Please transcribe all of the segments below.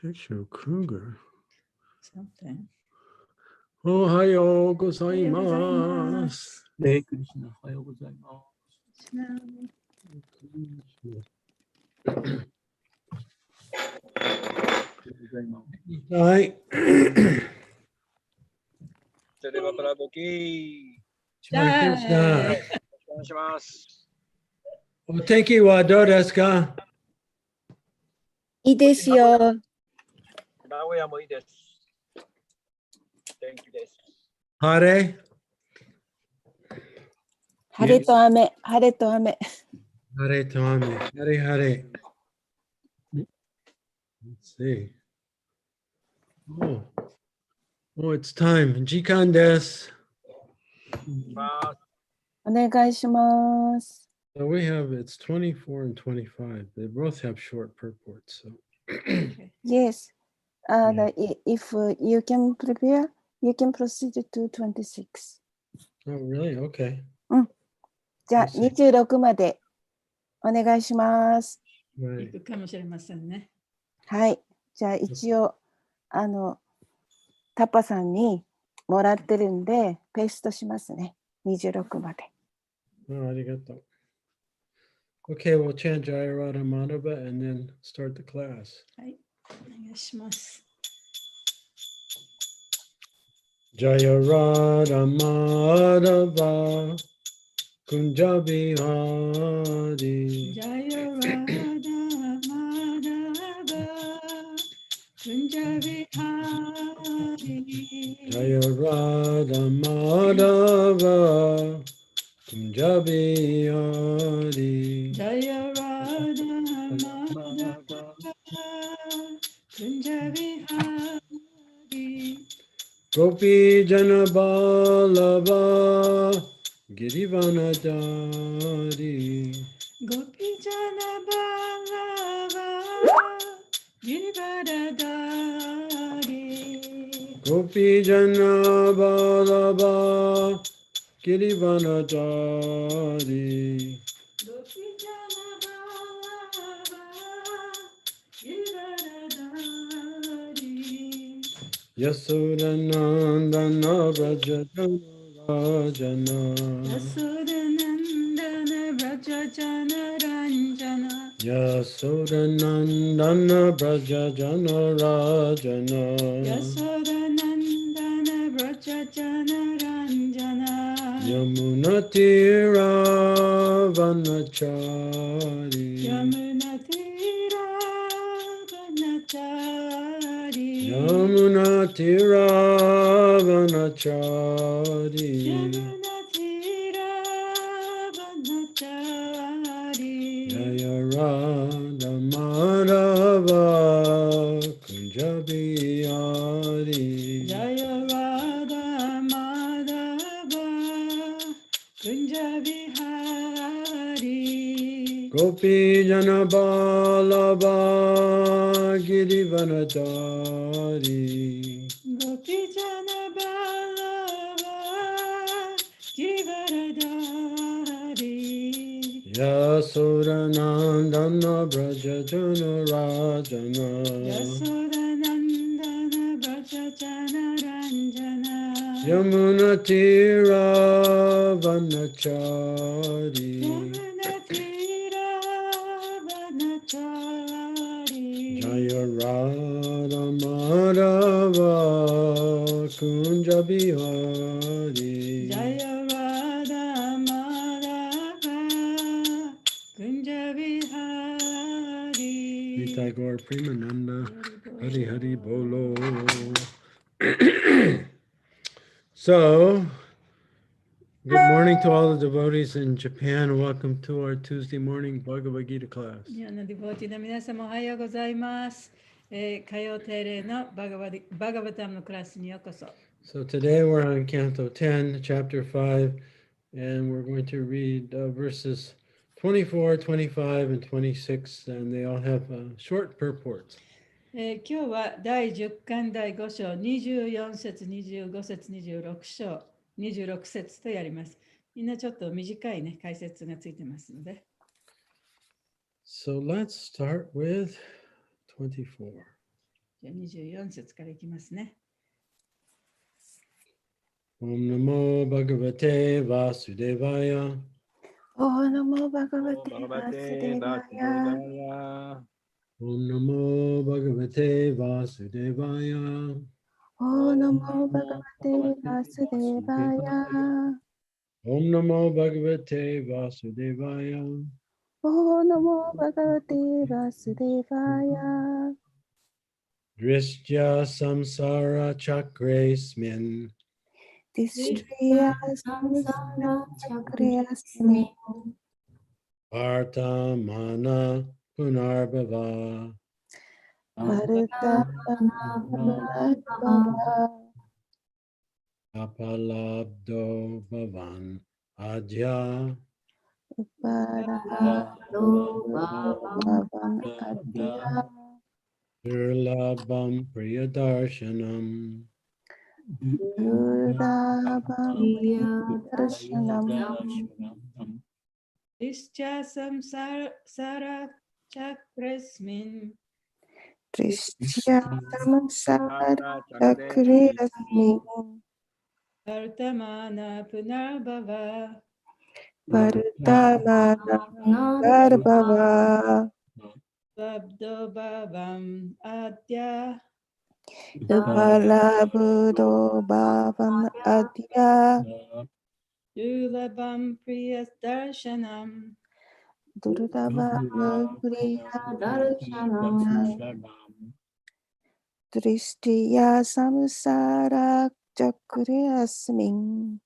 Picture of cougar. Something. おはようございます。レイクリシナ、おはようございます。はい。サテバプラボキー。お願いします。お天気はどうですか？いいですよ。名古屋もいいです。天気です。晴れ？晴れと雨、晴れと雨。晴れと雨。晴れ晴れ。Let's see. Oh, it's time. 時間です。お願いします。So we have, it's 24 and 25. They both have short purports. So. Yes. If you can prepare, you can proceed to 26. Oh, really? Okay. じゃあ、26までお願いします。Right. 行くかもしれませんね。はい。じゃあ、一応、タッパさんにもらってるんで、ペーストしますね。26まで。Oh, ありがとう。Okay, we'll chant Jayarada Madhava and then start the class. はい。お願いします。Jayarada Madhava Kunja Bihari Jayarada Madhava Kunja Bihari Jayarada Madhava Kunja Bihari Jayarada Madhava Kunja Bihari Gopi Jana Balava Girivanadari Gopi Jana Balava Girivadadari Gopi Jana Balava Girivanadari Gopi Jana Balava Girivadadari Yasodanandana Vrajajana Rajana Yasodanandana Vrajajana Ranjana Yasodanandana Vrajajana Rajana Yasodanandana Vrajajana Ranjana Yamunatira Vanachari Yamunatira Vanachari Yamunatira Vanachari Yamunatira Vanachari Jaya Radha Madhava Kunja Bihari Jaya Radha Madhava Kunja Bihari Gopi Jana Balava Girivanadari Gopi Jana Balava Girivardhari Yasodanandana Vrajajana Rajana Yasodanandana Vrajajana Ranjana Yamunatira Vanachari Yamunatira Vanachari Jaya Radha Madhava Kunja Bihari Jaya Radha Madhava Kunja Bihari Nitai Gaur Premananda Hari Hari Bolo. So, good morning to all the devotees in Japan. Welcome to our Tuesday morning Bhagavad Gita class. 日本のディボーティーの皆様おはようございます。火曜定例のバガバタムのクラスにようこそ。So today we're on Canto 10, Chapter 5, and we're going to read verses 24, 25, and 26, and they all have short purports. 今日は第10巻第5章24節25節26章26節とやります。みんなちょっと短いね解説がついてますので。So let's start with 24. じゃあ24節からいきますね。Om Namo Bhagavate Vasudevaya. オーナモバガバテババスバテデババスデバヤ。ヤ。 Om Namo Bhagavate Vasudevaya. オーナモバガバテバスデバヤ。 Om Namo Bhagavate Vasudevaya. オーナモバガバテバスデバヤ。 Drishtya Samsara Chakresmin. ディストリアサムサラチャクレアスミ。 Vartamana Punarbhava. バルタマナババ。 Apalabdo Bhavan Adya. ウパラドババンアディア。 Durlabham Priyadarshanam. ユラバンプリダルシャナム。 イシチャサムサラチャクレスミン。トリシチアサムサラチャクレアスミン。 バルタマナプナババ。バルタマナガルババ。 バブドババンアディア。ウパラブドババンアディア。 ドゥラバンプリアダーシャナム。ドルダバムプリアダルシャナム。 トリスティアサムサラチャクレアスミン。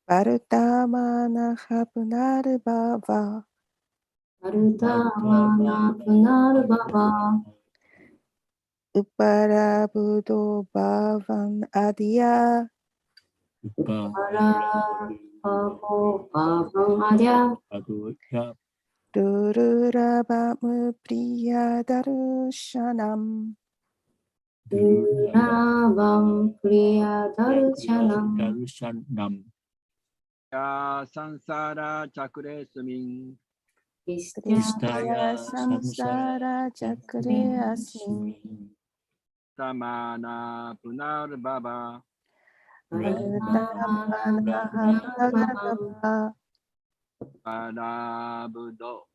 バルタマナハプナルババ。 ウパラブドババンアディア。 ドルラバムプリアダルシャナム。 やサンサラチャクレスミン。トリスティアサムサラチャクレアスミン。タマナプナルババ。バルタマナハプナルババ。パラブド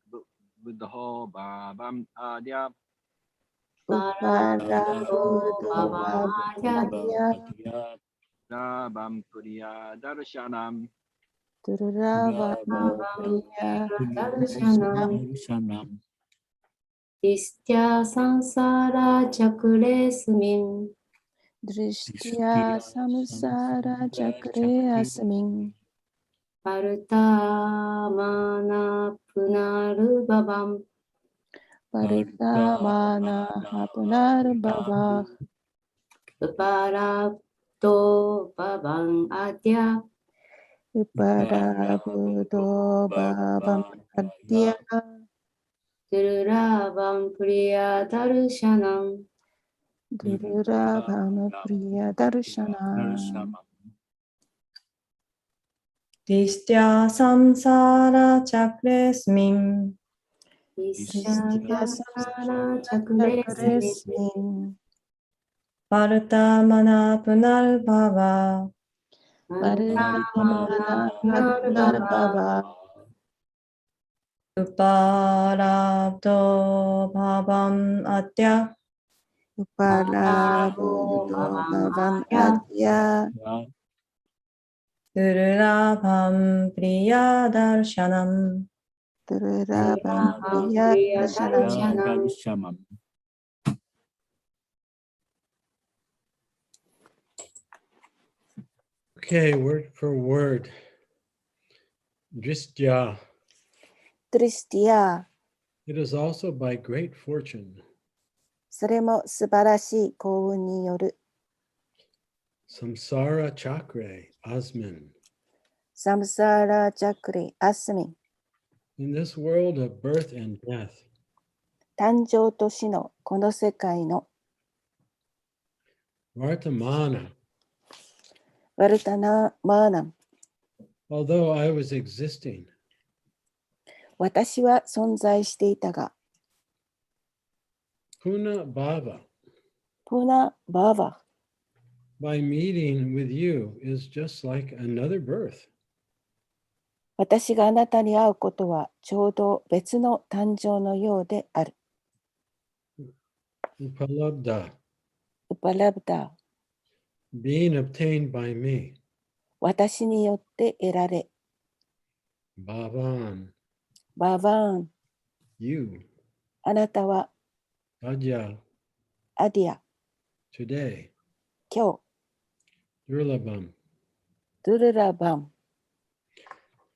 ババンアディア。ウパラブドババンアディア。 ラバンプリアダルシャナム。ドルラバムプリアダルシャナム。 ディスティアサンサラチャクレスミン。 ドリシティアサムサラチャクレアスミン。 バルタマナプナルババン。 バルタマナハプナルババ。 ウパラドババンアディア。 ウパラブドババンアディア。 ドゥルラバンプリアダルシャナン。 ドルラバムプリアダルシャナム。 ディスティアサムサラチャクレスミン。 ディステディスティィアアササムラチャクサラレチャクレススミン。 バルタマナプナルババ。ミン。バルタマナハプナルババ。 ウパラドババンアディア。ウパラブドババンアディア。 ドゥルラバンプリアダルシャナム。 ドルラバムプリアダルシャナム。 Okay, word for word. Dristya. トリスティア。 It is also by great fortune. それも素晴らしい幸運による。 Samsara chakre asmin. サムサーラチャクリアスミン。 In this world of birth and death, 誕生と死のこの世界の Vartamana, ワルタナマーナム。although I was existing. 私は存在していたが、 Puna bhava, プナバーバ by meeting with you is just like another birth. 私があなたに会うことはちょうど別の誕生のようである。 Upalabdha, ウパラブダ、 being obtained by me. 私によって得られ、 Bhavan, バーバーン、 you, あなたは Adya, アディア、 today, 今日、 Durlabham, ドゥルラバン。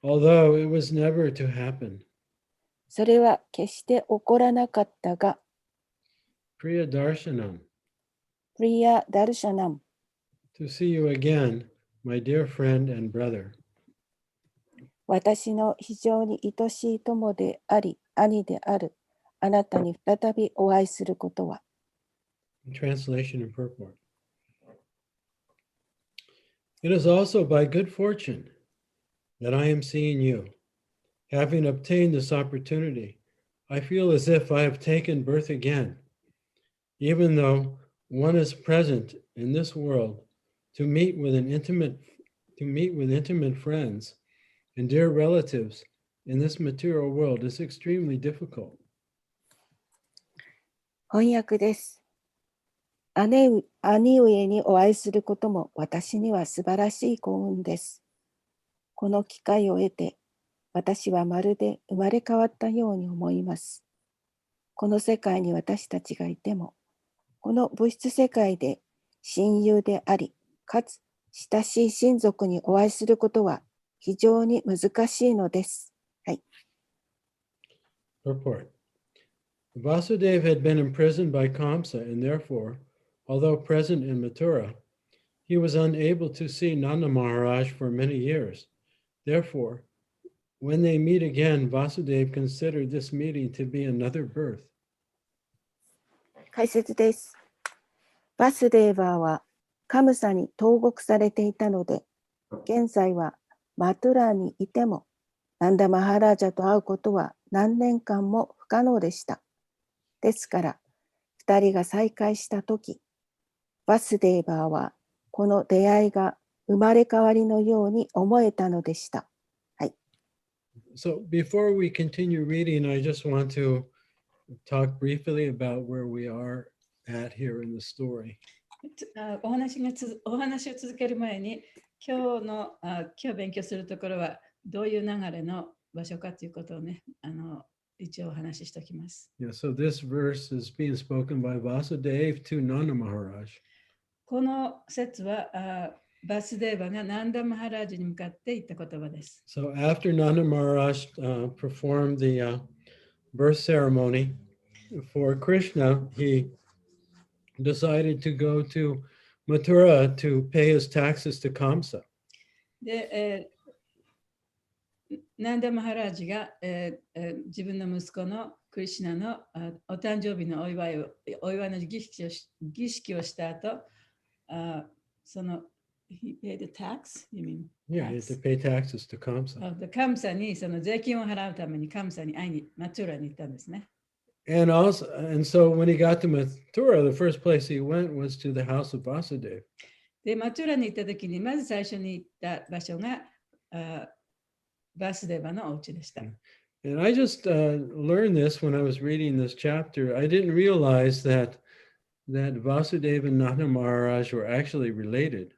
although it was never to happen. それは決して起こらなかったが、 Priya Darshanam, プリヤ・ダルシャナム、 to see you again, my dear friend and brother. 私の非常に愛しい友であり、兄である、あなたに再びお会いすることは、 Translation and purport. It is also by good fortune that I am seeing you. Having obtained this opportunity, I feel as if I have taken birth again, even though one is present in this world to meet with intimate friends and dear relatives in this material world is extremely difficult. 翻訳です。兄上にお会いすることも私には素晴らしい幸運です。この機会を得て、私はまるで生まれ変わったように思います。この世界に私たちがいても、この物質世界で親友であり、かつ親しい親族にお会いすることは非常に難しいのです。はい。Purport. Vasudeva had been imprisoned by Kamsa, and therefore, although present in Mathura, he was unable to see Nanda Maharaj for many years. Therefore, when they meet again, Vasudeva considered this meeting to be another birth. 解説です。バスデーバーはカムサに投獄されていたので、現在はマトゥラにいても、ナンダ・マハラージャと会うことは何年間も不可能でした。ですから、2人が再会したとき、バスデーバーはこの出会いが生まれ変わりのように思えたのでした。はい。So before we continue reading, I just want to talk briefly about where we are at here in the story. お話を続ける前に、今日勉強するところはどういう流れの場所かということをね、一応お話ししておきます。Yeah, so this verse is being spoken by Vasudeva to Nanda Maharaj. この説はバスデーバがナンダ・マハラージに向かって言った言葉です。So after Nanda Maharaj performed the birth ceremony for Krishna, he decided to go to Mathura to pay his taxes to Kamsa. で、ナンダ・マハラージが、自分の息子のクリシュナのお誕生日のお祝いの儀式をした後、そのHe paid the tax? You mean? Yeah, he had to pay taxes to Kamsa. カムサにその税金を払うためにカムサに会いにマトゥラに行ったんですね。And so when he got to Mathura, the first place he went was to the house of Vasudeva. で、マトゥラに行った時にまず最初に行った場所がバスデバのお家でした。And I just learned this when I was reading this chapter. I didn't realize that Vasudeva and Nanda Maharaj were actually related.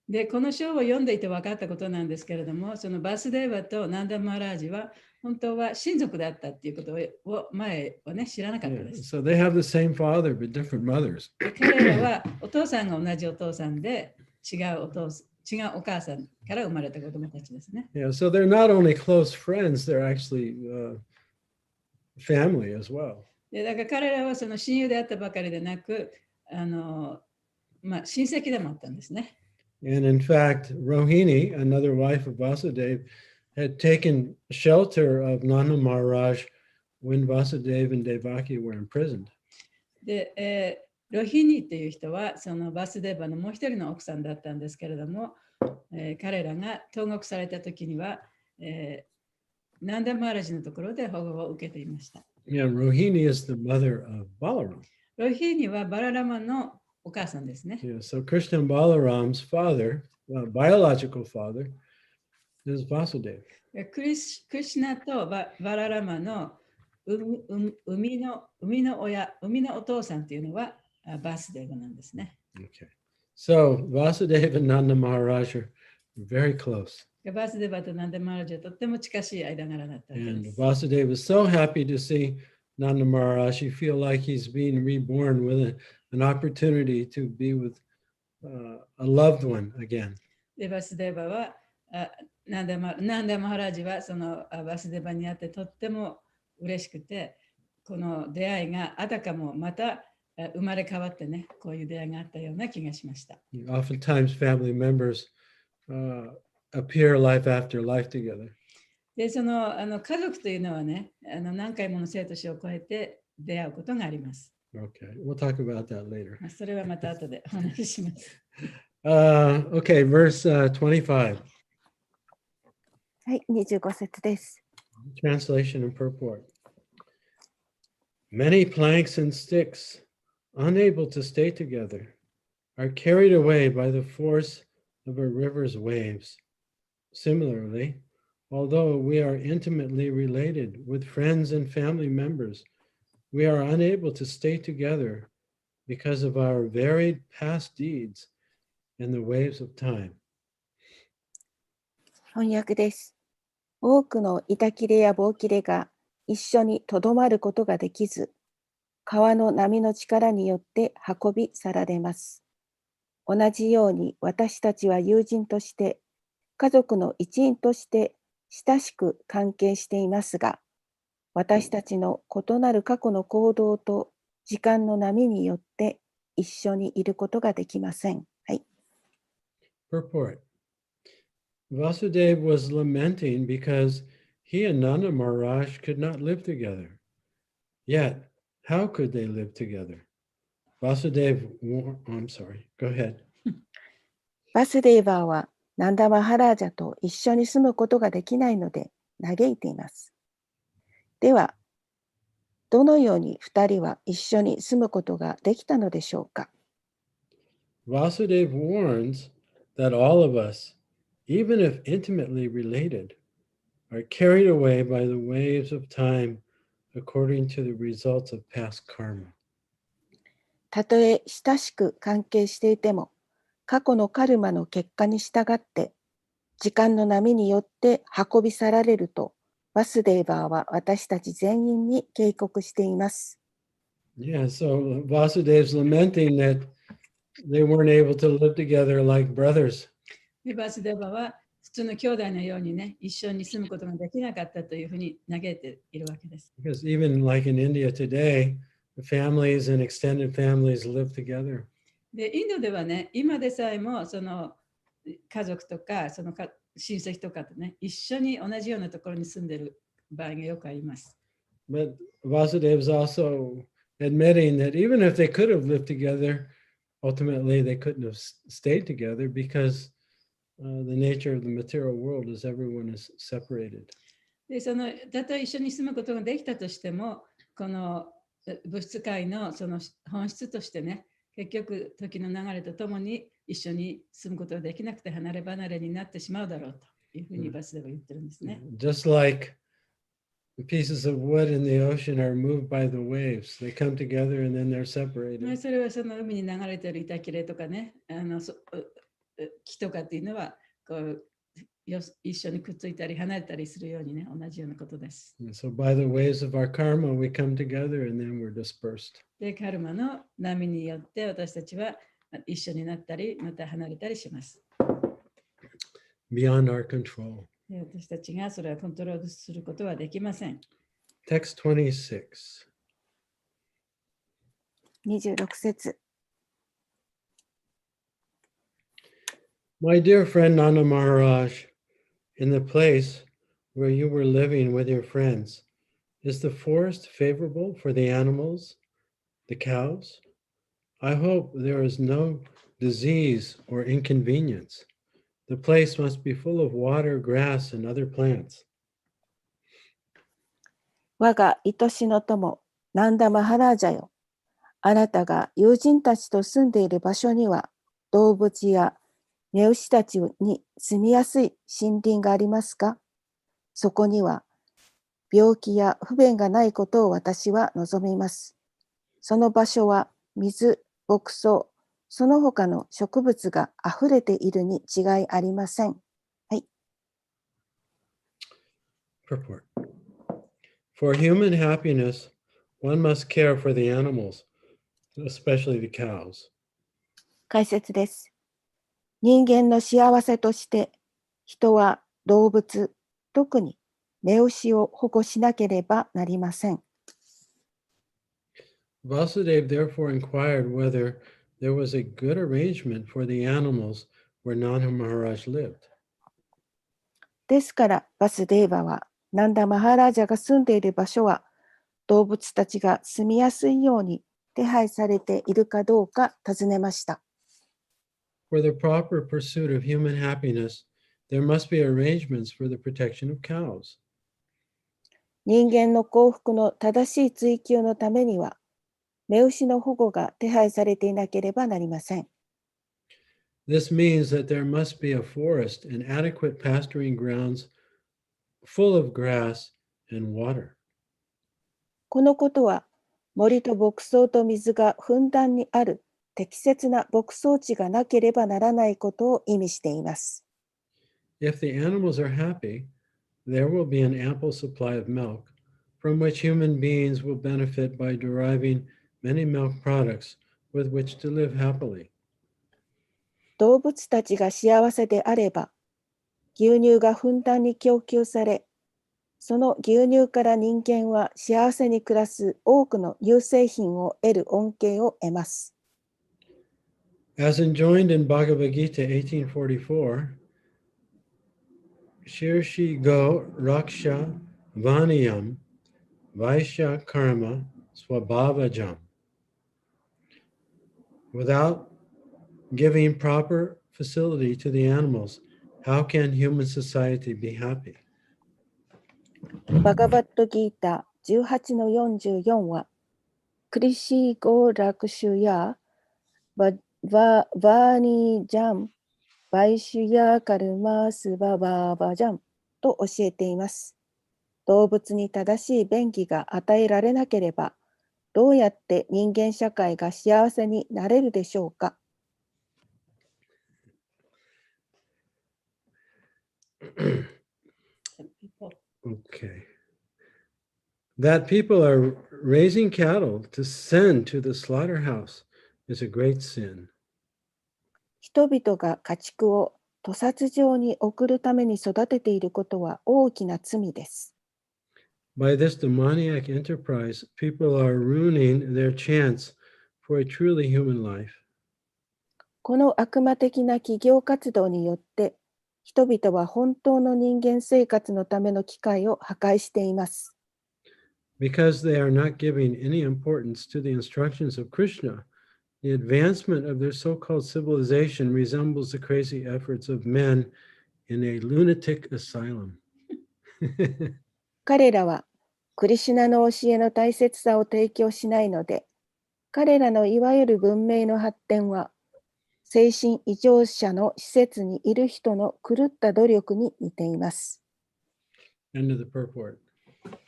で、この章を読んでいて分かったことなんですけれども、そのバスデーバとナンダ・マハラージは本当は親族だったっていうことを前はね、知らなかったです。So they have the same father but different mothers. 彼らはお父さんが同じお父さんで違うお母さんから生まれた子供たちですね。Yeah, so they're not only close friends, they're actually family as well. で、だから彼らはその親友であったばかりでなく、親戚でもあったんですね。And in fact, Rohini, another wife of Vasudeva, had taken shelter of Nanda Maharaj when Vasudeva and Devaki were imprisoned. で、ロヒニという人はそのバスデーバのもう一人の奥さんだったんですけれども、彼らが投獄された時には、ナンダ・マハラジのところで保護を受けていました。Yeah, Rohini is the mother of Balaram. ロヒーニはバララマのお母さんですね。Yeah, so Krishna and Balaram's father, biological father, is Vasudeva. クリシュナとバララマの生みのお父さんというのはバスデーバなんですね。Okay. So Vasudeva and Nanda Maharaj are very close. バスデーバとナンダ・マハラジはとっても近しい間柄だったわけ And です。 Vasudeva is so happy to see Nanda Maharaj. He feel like he's being reborn with an opportunity to be with a loved one again. でバスデーバはナンダ・マハラジはそのバスデーバに会ってとっても嬉しくて、この出会いがあたかもまた生まれ変わってね、こういう出会いがあったような気がしました。Oftentimes family members appear life after life together. で、その家族というのはね、何回もの生と死を超えて出会うことがあります。Okay, we'll talk about that later. それはまた後でお話しします。Okay, verse 25. はい、25節です。 Translation and purport. Many planks and sticks, unable to stay together, are carried away by the force of a river's waves. Similarly, although we are intimately related with friends and family members, we are unable to stay together because of our varied past deeds and the waves of time. 翻訳です。多くの板切れや棒切れが一緒にとどまることができず、川の波の力によって運び去られます。同じように私たちは友人として、家族の一員として親しく関係していますが、私たちの異なる過去の行動と時間の波によって一緒にいることができません。はい。Purport. Vasudeva was lamenting because he and Nanda Maharaj could not live together. Yet, how could they live together? Vasudeva, I'm sorry, go ahead. バスデーバーはナンダ・マハラージャと一緒に住むことができないので嘆いています。では、どのように2人は一緒に住むことができたのでしょうか。 Vasudeva warns that all of us, even if intimately related, are carried away by the waves of time according to the results of past karma. たとえ親しく関係していても、過去のカルマの結果に従って、時間の波によって運び去られると、バスデーバーは私たち全員に警告しています。Yeah, so Vasudeva's lamenting that they weren't able to live together like brothers. でバスデーバは普通の兄弟のようにね、一緒に住むことができなかったというふうに嘆いているわけです。Because even like in India today, the families and extended families live together. で、インドではね、今でさえもその家族とかその親戚とかとね、一緒に同じようなところに住んでいる場合がよくあります。But Vasudeva is also admitting that even if they could have lived together, ultimately they couldn't have stayed together because the nature of the material world is everyone is separated. で、そのたとえ一緒に住むことができたとしても、この物質界のその本質としてね、結局時の流れとともに一緒に住むことができなくて離れ離れになってしまうだろうというふうにバスでは言ってるんですね。Just like the pieces of wood in the ocean are moved by the waves. They come together and then they're separated. それはその海に流れている板切れとかね、木とかっていうのはこう一緒にくっついたり離れたりするようにね、同じようなことです。And so by the waves of our karma, we come together and then we're dispersed. で、カルマの波によって私たちは一緒になったり、また離れたりします。Beyond our control. で、私たちがそれをコントロールすることはできません。Text 26. 26節。My dear friend Nanda Maharaj, in the place where you were living with your friends, is the forest favorable for the animals, the cows? I hope there is no disease or inconvenience. The place must be full of water, grass, and other plants. 我が愛しの友、ナンダ・マハラージャよ。あなたが友人たちと住んでいる場所には、動物や目牛たちに住みやすい森林がありますか？そこには病気や不便がないことを私は望みます。その場所は水、牧草、その他の植物があふれているに違いありません。はい。Purport. For human happiness, one must care for the animals, especially the cows. 解説です。人間の幸せとして、人は動物、特に目牛を保護しなければなりません。Vasudeva therefore inquired whether there was a good arrangement for the animals where Nanda Maharaj lived. ですから、バスデーバは、ナンダ・マハラージャが住んでいる場所は、動物たちが住みやすいように手配されているかどうか尋ねました。For the proper pursuit of human happiness, there must be arrangements for the protection of cows. 人間の幸福の正しい追求のためには、目牛の保護が手配されていなければなりません。This means that there must be a forest and adequate pasturing grounds full of grass and water. このことは、森と牧草と水がふんだんにある適切な牧草地がなければならないことを意味しています。If the animals are happy, there will be an ample supply of milk, from which human beings will benefit by deriving many milk products with which to live happily. 動物たちが幸せであれば、牛乳がふんだんに供給され、その牛乳から人間は幸せに暮らす多くの乳製品を得る恩恵を得ます。As enjoined in Bhagavad Gita 1844, Shirshi Go Raksha Vaniyam Vaishya Karma Swabhavajam. Without giving proper facility to the animals, how can human society be happy? バガバットギータ 18-44 は、クリシーゴーラクシュやバーニージャン、バイシュヤカルマスババーバジャンと教えています。動物に正しい便宜が与えられなければ、どうやって人間社会が幸せになれるでしょうか。Okay. That people are raising cattle to send to the slaughterhouse is a great sin. 人々が家畜を屠殺場に送るために育てていることは大きな罪です。By this demoniac enterprise, people are ruining their chance for a truly human life. この悪魔的な企業活動によって、人々は本当の人間生活のための機会を破壊しています。Because they are not giving any importance to the instructions of Krishna, the advancement of their so-called civilization resembles the crazy efforts of men in a lunatic asylum. 彼らはクリシュナの教えの大切さを提供しないので、彼らのいわゆる文明の発展は、精神異常者の施設にいる人の狂った努力に似ています。End of the purport.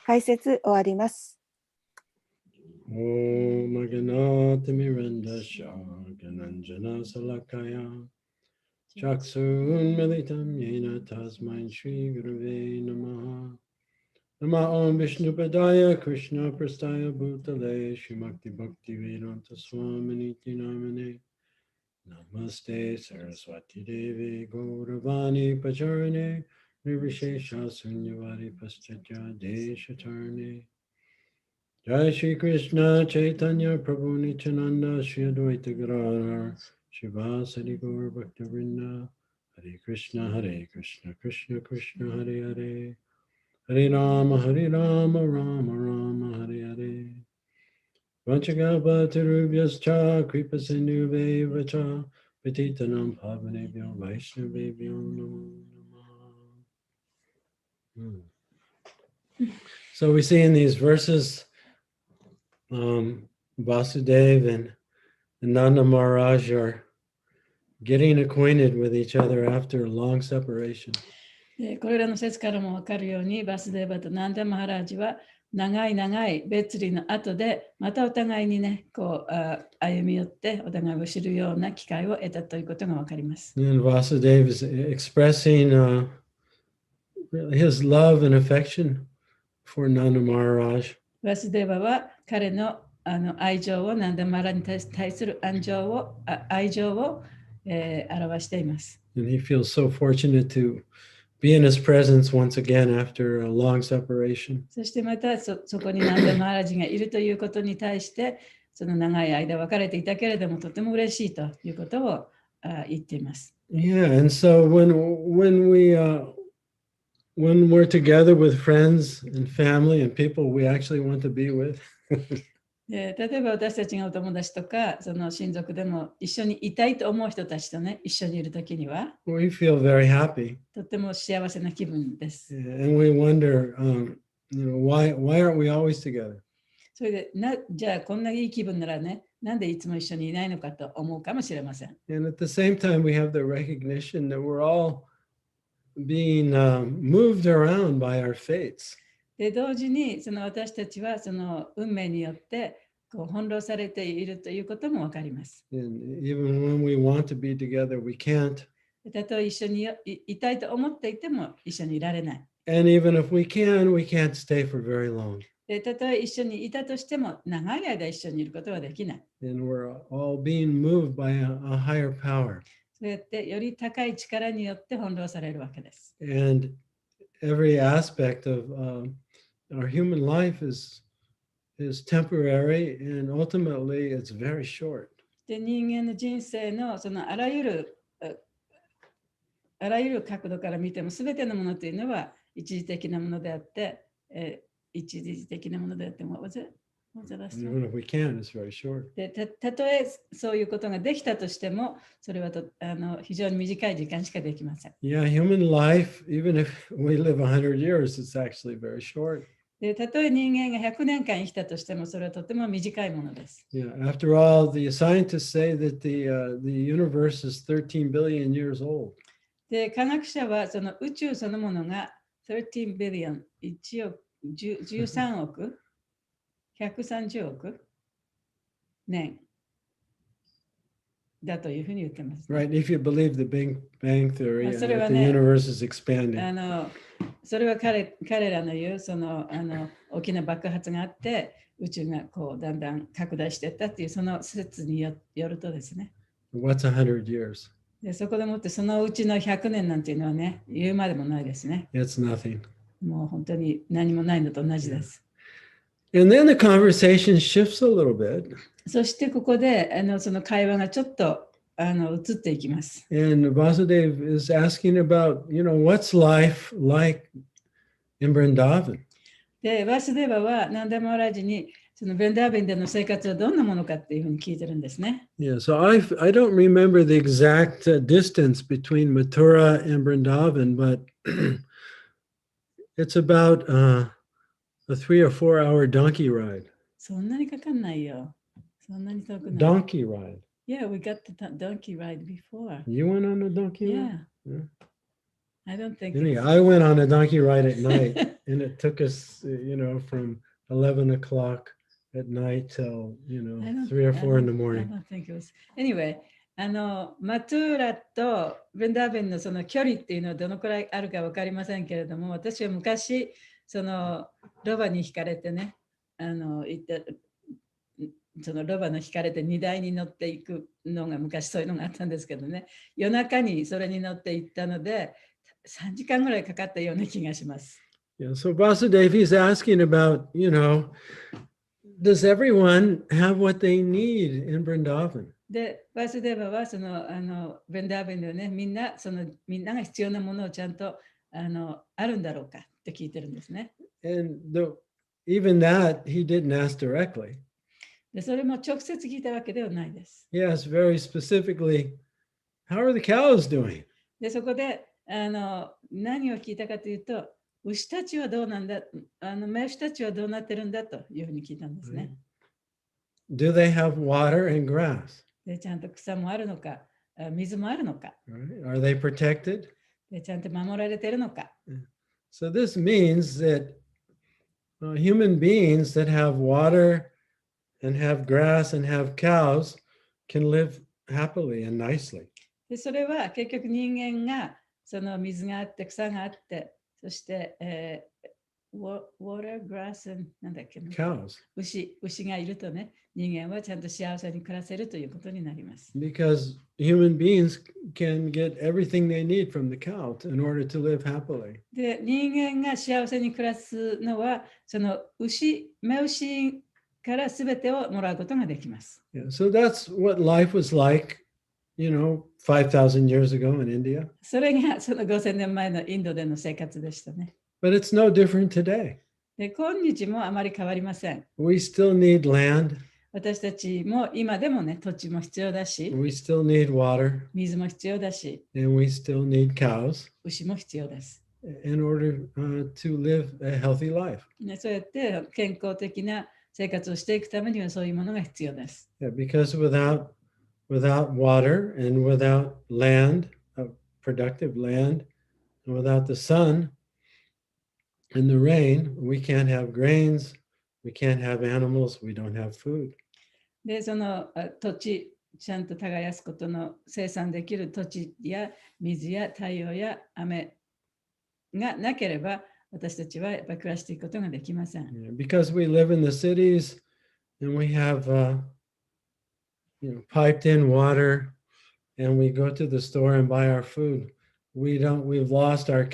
解説終わります。Om Aganata Mirandasha Gananjana Salakaya Chaksun Militam Yena Tasmain Shri Guruve Namaha Nama Om Vishnupadaya Krishna Prastaya Bhutale Shrimakti Bhakti Vedanta Swaminiti Namane Namaste Saraswati Devi Gauravani Pacharane Nirvishesha Sunyavari Paschatya Deshatarne Jai Shri Krishna Chaitanya Prabhu Nityananda Shri Advaita Gadadhar Shiva Sadi Gaur Bhaktivinoda Hare Krishna Krishna Krishna Hare Hare Hare Rama Rama Rama Hare Hare Vanchagabhatarubhyascha Kripa Sindhubheva cha Patitanam Pavanebhyo Vaishnavebhyo Namo Namaha. So we see in these verses, Vasudeva and Nanda Maharaj are getting acquainted with each other after a long separation. でこれらの説からも分かるように、バスデーバとナンダ・マハラージは長い長い別離の後で、またお互いにね、歩み寄ってお互いを知るような機会を得たということが分かります。And Vasudeva is expressing his love and affection for Nanda Maharaj. バスデーバは彼の愛情を、ナンダ・マハラージに対する愛情を、表しています。And he feels so fortunate to be in his presence once again after a long separation. そしてまたそこにナンダ・マハラージがいるということに対して、その長い間別れていたけれども、とても嬉しいということを言っています。Yeah, and so when we're together with friends and family and people we actually want to be with, で例えば私たちがお友達とかその親族でも一緒にいたいと思う人たちとね、一緒にいるときには we feel very happy. とても幸せな気分です。 And we wonder, why aren't we always together? それでじゃあこんないい気分ならね、なんでいつも一緒にいないのかと思うかもしれません。 And at the same time, we have the recognition that we're all being moved around by our fates. で同時にその私たちはその運命によって翻弄されているということもわかります。 And even when we want to be together, we can't. たとえ一緒にいたいと思っていても一緒にいられない。 And even if we can't stay for very long. でたとえ一緒にいたとしても長い間一緒にいることはできない。 And we're all being moved by a higher power. そうやってより高い力によって翻弄されるわけです。 And every aspect of our human life is temporary, and ultimately it's very short. で人間の人生のそのあらゆる角度から見ても全てのものというのは一時的なものであって、一時的なものであっても、Even if we can, it's very short. でたとえそういうことができたとしても、それは非常に短い時間しかできません。 Yeah, human life, even if we live 100 years, it's actually very short. でたとえ人間が100年間生きたとしても、それはとても短いものです。 Yeah, after all, the scientists say that the universe is 13 billion years old. で科学者はその宇宙そのものが13 billion、13億、130億年だというふうに言ってます、ね。Right, if you believe the Big Bang Theory, So that theね、 universe is expanding. それは彼らの言うその大きな爆発があって宇宙がこうだんだん拡大していったっていうその説によるとですね。 What's 100 years? でそこでもってそのうちの100年なんていうのはね、言うまでもないですね。 It's nothing. もう本当に何もないのと同じです。 And then the conversation shifts a little bit. そしてここでその会話がちょっと移っていきます。 And Vasudeva is asking about, what's life like in Vrindavan? で、バスデーバはナンダ・マハラージにそのブリンダーバンでの生活はどんなものかっていうふうに聞いてるんですね。 Yeah, so I don't remember the exact distance between Mathura and Vrindavan, but it's about a 3 or 4 hour donkey ride. そんなにかかんないよ。そんなに遠くない。Donkey ride. Yeah, we got the donkey ride before. You went on a donkey ride? Yeah. I don't think. Anyway, I went on a donkey ride at night, and it took us, from 11 o'clock at night till, 3 or 4 in the I morning. don't think it was. Anyway, マトゥーラとブリンダーバンのその距離っていうのはどのくらいあるか分かりませんけれども、私は昔そのロバに引かれてね、行ってそのロバの引かれて荷台に乗っていくのが昔そういうのがあったんですけどね、夜中にそれに乗って行ったので3時間ぐらいかかったような気がします。Yeah, so Vasudeva is asking about, does everyone have what they need in Vrindavan? で、バスデーバはそのブリンダーバンでね、みんなが必要なものをちゃんとあるんだろうかって聞いてるんですね。And even that he didn't ask directly. で、それも直接聞いたわけではないです。He asked very specifically, how are the cows doing? で、そこで何を聞いたかというと、牛たちはどうなんだ、雌牛たちはどうなってるんだというふうに聞いたんですね。Do they have water and grass? で、ちゃんと草もあるのか、水もあるのか、 Right? Are they protected? でちゃんと守られてるのか。 So this means that human beings that have water and have grass and have cows can live happily and nicely. で、それは結局人間がその水があって草があって、そして、water, grass and なんだっけな、 Cows. 牛がいるとね、人間はちゃんと幸せに暮らせるということになります。 Because human beings can get everything they need from the cow in order to live happily. で、人間が幸せに暮らすのは、その雌牛から全てをもらうことができます。 Yeah, so that's what life was like, 5,000 years ago in India. それがその5000年前のインドでの生活でしたね。 But it's no different today. で、今日もあまり変わりません。 We still need land. 私たちも今でもね、土地も必要だし、 We still need water. 水も必要だし、 And we still need cows 牛も必要です。 in order to live a healthy life. ね、そうやって健康的な生活をしていくためにはそういうものが必要です。 Yeah, because without water and without land, productive land, and without the sun and the rain, we can't have grains, we can't have animals, we don't have food. で、その土地、ちゃんと耕すことの生産できる土地や水や太陽や雨がなければ、私たちはやっぱり暮らしていくことができません。 Yeah, because we live in the cities and we have piped in water and we go to the store and buy our food. We've lost our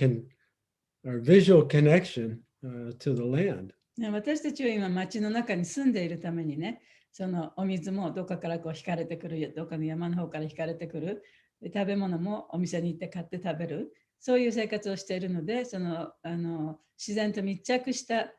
visual connection to the land. ね、私たちは今町の中に住んでいるためにね、そのお水もどこかからこう引かれてくる、どっかの山の方から引かれてくる、で食べ物もお店に行って買って食べる、そういう生活をしているので、その自然と密着した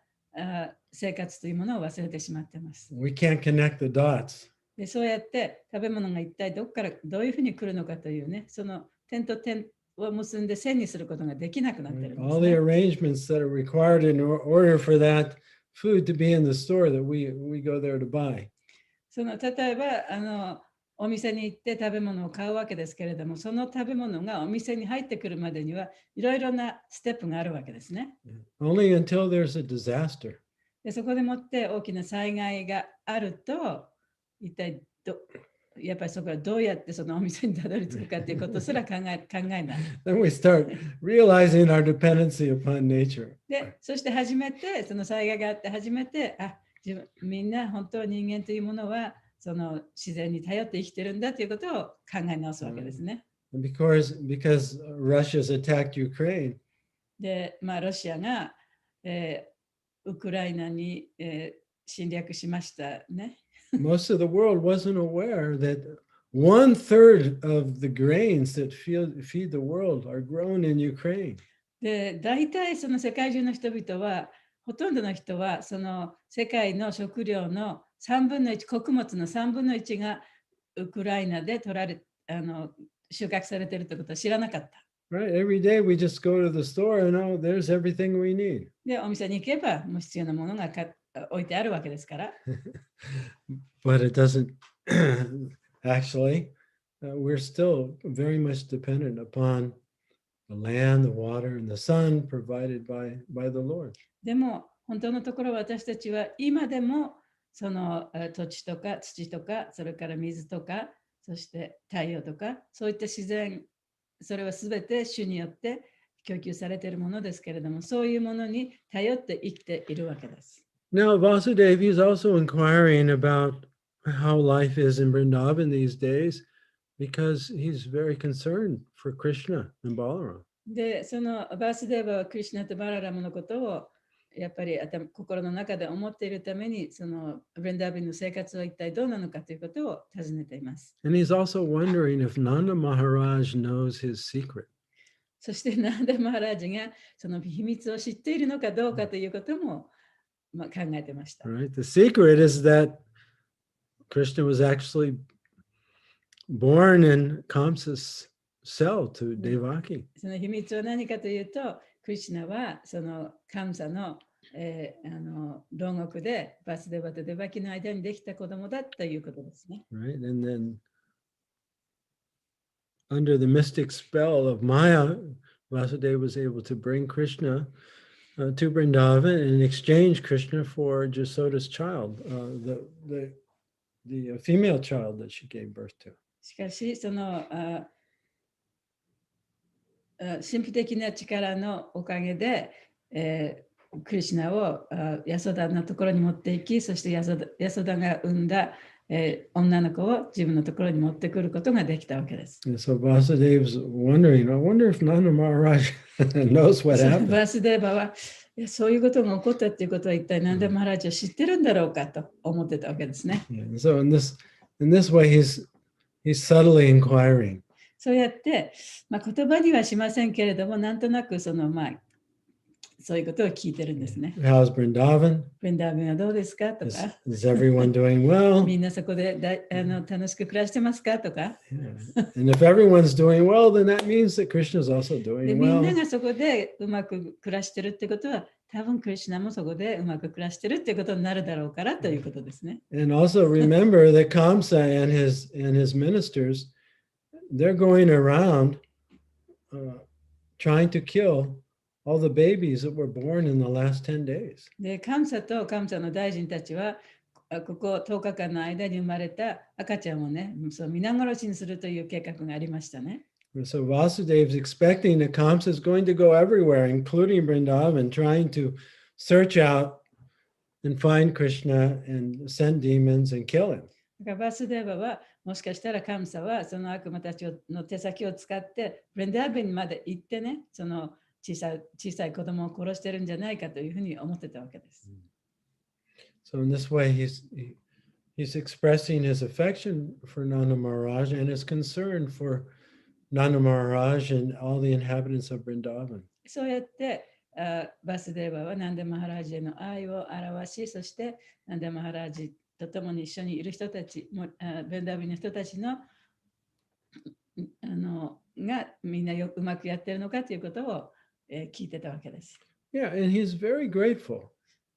生活というものを忘れてしまっています。 We can't connect the dots. で、そうやって食べ物が一体どこからどういうふうに来るのかというね、その点と点を結んで線にすることができなくなっているんです All the ね。 arrangements that are required in order for that food to be in the store that we go there to buy. その例えばお店に行って食べ物を買うわけですけれども、その食べ物がお店に入ってくるまでにはいろいろなステップがあるわけですね。 Only until there's a disaster. で、そこでもって大きな災害があると、一体やっぱりそこはどうやってそのお店にたどり着くかということすら考えない。 Then we start realizing our dependency upon nature. で、そして初めてその災害があって初めてみんな本当人間というものはその自然に頼って生きてるんだということを考え直すわけですね。 Because Russia's attacked Ukraine, で、ロシアが、ウクライナに、侵略しましたね。 most of the world wasn't aware that 1/3 of the grains that feed the world are grown in Ukraine. で、大体その世界中の人々は、ほとんどの人はその世界の食料の3分の1、穀物の3分の1がウクライナで収穫されているということを知らなかった。 Right? Every day we just go to the store and there's everything we need. で、お店に行けばもう必要なものが置いてあるわけですから。 But it doesn't actually, we're still very much dependent upon the land, the water, and the sun provided by the Lord. でも本当のところ私たちは今でもその土地とか土とかそれから水とかそして太陽とかそういった自然それはすべて主によって供給されているものですけれどもそういうものに頼って生きているわけです。 Now, Vasudev is also inquiring about how life is in Vrindavan these days because he's very concerned for Krishna and Balaram. で、そのバースデーバはクリシュナとバララムのことをやっぱり心の中で思っているためにそのブリンダービンの生活は一体どうなのかということを尋ねています。 And he's also wondering if Nanda Maharaj knows his secret. そしてナンダ・マハラージがその秘密を知っているのかどうかということも考えてました。 Right? The secret is that Krishna was actually born in Kamsa's cell to Devaki. その秘密は何かというと、クリシュナはそのカムサの、牢獄でバスデバとデバキの間にできた子供だということですね。Right? And then under the mystic spell of Maya, Vasudeva was able to bring Krishna to Vrindavan and exchange Krishna for Jasoda's child, the female child that she gave birth to. しかし、その神秘的な力のおかげで、クリシュナをヤソダのところに持っていき、そしてヤソダが産んだ、女の子を自分のところに持ってくることができたわけです。And so Vasudeva's wondering, I wonder if Nanda Maharaj knows what バ happened. ースデーバはそういうことが起こったっていうことは一体何でマハラジは知ってるんだろうかと思ってたわけですね。Yeah, so in this way, he's subtly inquiring. そうやって、言葉にはしませんけれども、なんとなくそういうことを聞いてるんですね。How's Vrindavan? ブリンダービンはどうですかと Is, か、 is everyone doing well? みんなそこで楽しく暮らしてますかとか、 Yeah. And if everyone's doing well, then that means that Krishna is also で doing みんな well. がそこでうまく暮らしてるってことは、多分クリシュナもそこでうまく暮らしてるってことになるだろうからということですね。 And also remember that Kamsa and his ministers, they're going around trying to kill all the babies that were born in the last 10 days. で、カムサとカムサの大臣たちは、ここ10日間の間に生まれた赤ちゃんをね、皆殺しにするという計画がありましたね。And so Vasudeva is expecting that Kamsa is going to go everywhere, including Vrindavan, trying to search out and find Krishna and send demons and kill him. だからバスデーバはもしかしたらカムサはその悪魔たちの手先を使ってブレンダーベンまで行ってね、その小さい子供を殺してるんじゃないかというふうに思ってたわけです。So in this way, he's expressing his affection for Nanda Maharaj and his concern for Nanda Maharaj and all the inhabitants of Vrindavan. そうやってバスデーバはナンダマハラジへの愛を表し、そしてナンダマハラジと共に一緒にいる人たち、ブレンダービンの人たちのがみんなうまくやってるのかということを聞いてたわけです。Yeah, and he's very grateful.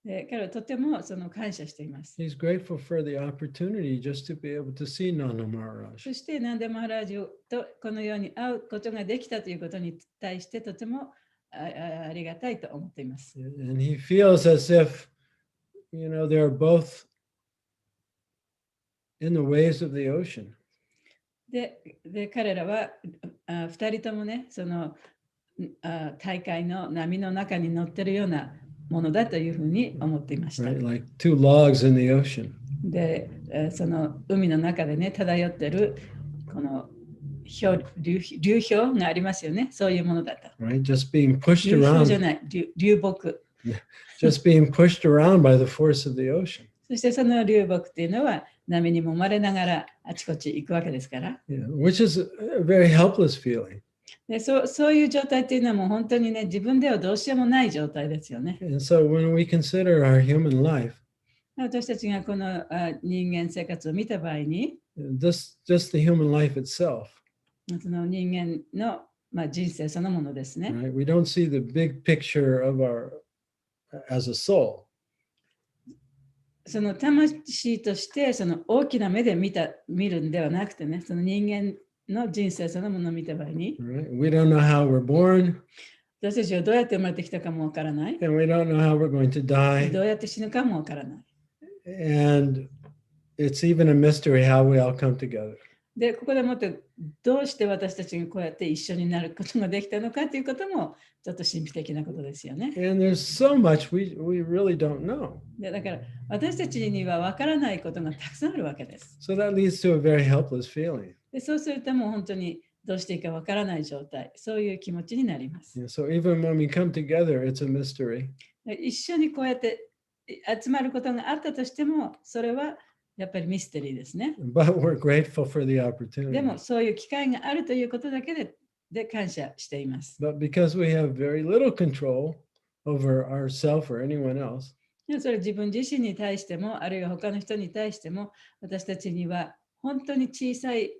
で彼はとてもその感謝しています。He's grateful for the opportunity just to be able to see Nanda Maharaj. そしてナンダマハラジとこのように会うことができたということに対してとてもありがたいと思っています。And he feels as if, they're both in the waves of the ocean. で彼らは2人ともね、その大海の波の中に乗ってるようなものだというふうに思っていました。Right, like two logs in the ocean. で、その海の中でね、漂ってるこの流氷がありますよね。そういうものだった。Right, just being pushed 流氷じゃ around, ない、流木。just being pushed around by the force of the ocean. そしてその流木っていうのは波に揉まれながらあちこち行くわけですから。Yeah, which is a very helpless feeling. でそういう状態っていうのはもう本当にね、自分ではどうしようもない状態ですよね。And so when we consider our human life, 私たちがこの人間生活を見た場合に、just the human life itself, その人間の、人生そのものですね。right? We don't see the big picture of as a soul. その魂としてその大きな目で見るんではなくてね、その人間の人生そのものを見た場合に、Right? We don't know how we're born, 私たちはどうやって生まれてきたかもわからない。 and we don't know how we're going to ど die. うやって死ぬかもわからない。 And it's even a mystery how we all come together. で、ここでもってどうして私たちがこうやって一緒になることができたのかということもちょっと神秘的なことですよね。 And there's so much we really don't know. でだから私たちにはわからないことがたくさんあるわけです。 So that leads to a very helpless feeling. でそうするともう本当にどうしていいかわからない状態、そういう気持ちになります。 Yeah, so even when we come together, it's a mystery. で一緒にこうやって集まることがあったとしても、それはやっぱりミステリーですね。 But we're grateful for the で opportunity. もそういう機会があるということだけで感謝しています。 But because we have very little control over ourselves or anyone else, でそれ自分自身に対しても、あるいは他の人に対しても、私たちには本当に小さい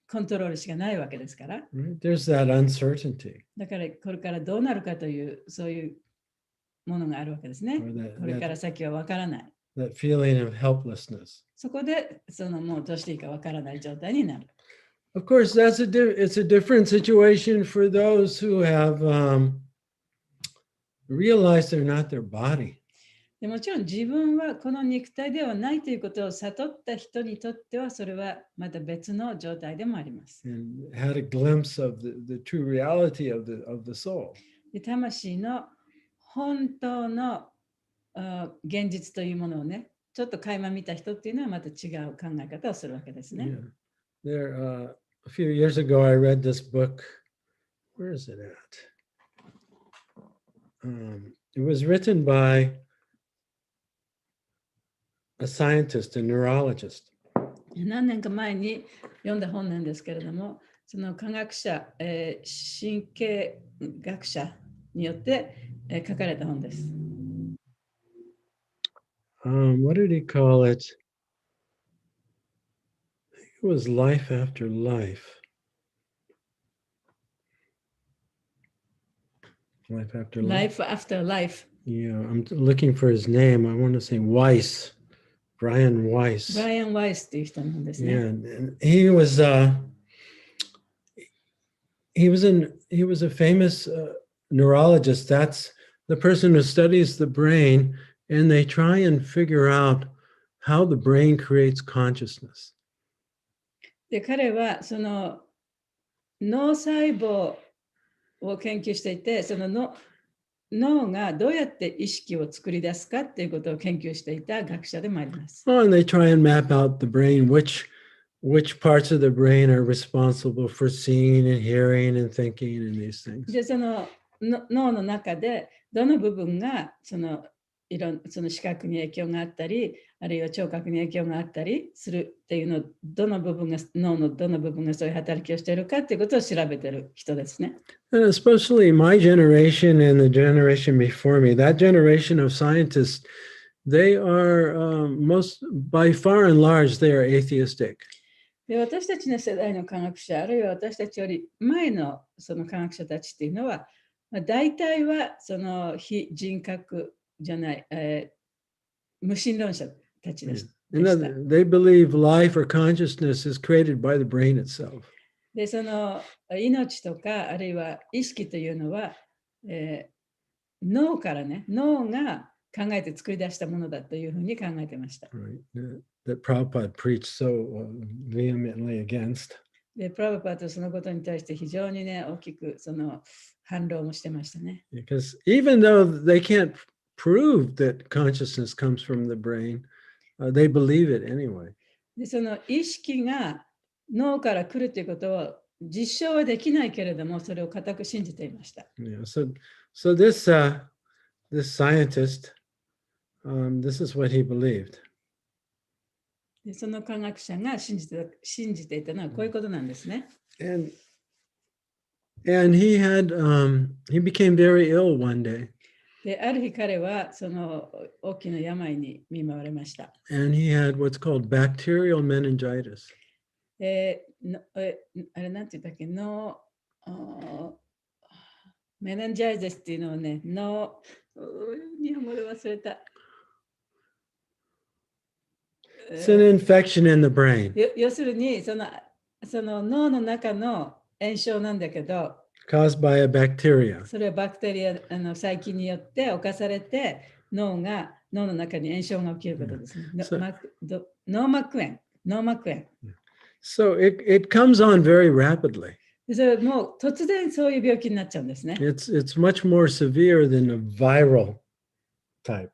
コントロールしかないわけですから。Right? There's that uncertainty. だからこれからどうなるかというそういうものがあるわけですね。 Or that- これから先はわからない。That feeling of helplessness. そこでもうどうしていいかわからない状態になる。Of course, it's a different situation for those who have realized they're not their body. でもちろん自分はこの肉体ではないということを悟った人にとってはそれはまた別の状態でもあります。And had a glimpse of the true reality of the soul. で魂の本当の現実というものをね、ちょっと垣間見た人っていうのはまた違う考え方をするわけですね。Yeah. A few years ago, I read this book. Where is it at? It was written by a scientist, a neurologist. 何年か前に読んだ本なんですけれども、その科学者、神経学者によって、書かれた本です。What did he call it? I think it was Life After Life. Life After Life. Life After Life。Yeah, I'm looking for his name. I want to say Weiss, Brian Weiss. Brian Weiss っていう人なんですね。Yeah, and he was a famous neurologist. That's the person who studies the brain, and they try and figure out how the brain creates consciousness. で、彼はその脳細胞を研究していて、その脳がどうやって意識を作り出すかっていうことを研究していた学者でもあります。Oh, and they try and map out the brain, which parts of the brain are responsible for seeing and hearing and thinking and these things. で、その脳の中でどの部分がその視覚に影響があったり、あるいは聴覚に影響があったりするっていうのを脳のどの部分がそういう働きをしているかっていうことを調べている人ですね。And especially my generation and the generation before me, that generation of scientists, they are by far and large, they are atheistic. で、私たちの世代の科学者、あるいは私たちより前のその科学者たちっていうのは、大体はその非人格じゃない、無神論者たちです。They believe life or consciousness is created by the brain itself. で、その命とかあるいは意識というのは、脳からね、脳が考えて作り出したものだというふうに考えてました。Right. That Prabhupada preached so vehemently against. で、プラブパートはそのことに対して非常にね、大きくその反論をしてましたね。Because even though they can't prove that consciousness comes from the brain, they believe it anyway. で、その意識が脳から来るということを実証はできないけれども、それを固く信じていました。Yeah. So this scientist, this is what he believed. で、その科学者が信じていたのはこういうことなんですね。And he became very ill one day. で、ある日彼はその大きな病に見舞われました。And he had what's called bacterial meningitis. あれなんて言ったっけ、メナンジャイティスっていうのはね、日本語で忘れた。It's an infection in the brain. 要するにその脳の中の炎症なんだけど、Caused by a bacteria. それはバクテリア細菌によって侵されて脳の中に炎症が起きることですね。脳膜炎。So it comes on very rapidly. それもう突然そういう病気になっちゃうんですね。It's much more severe than a viral type.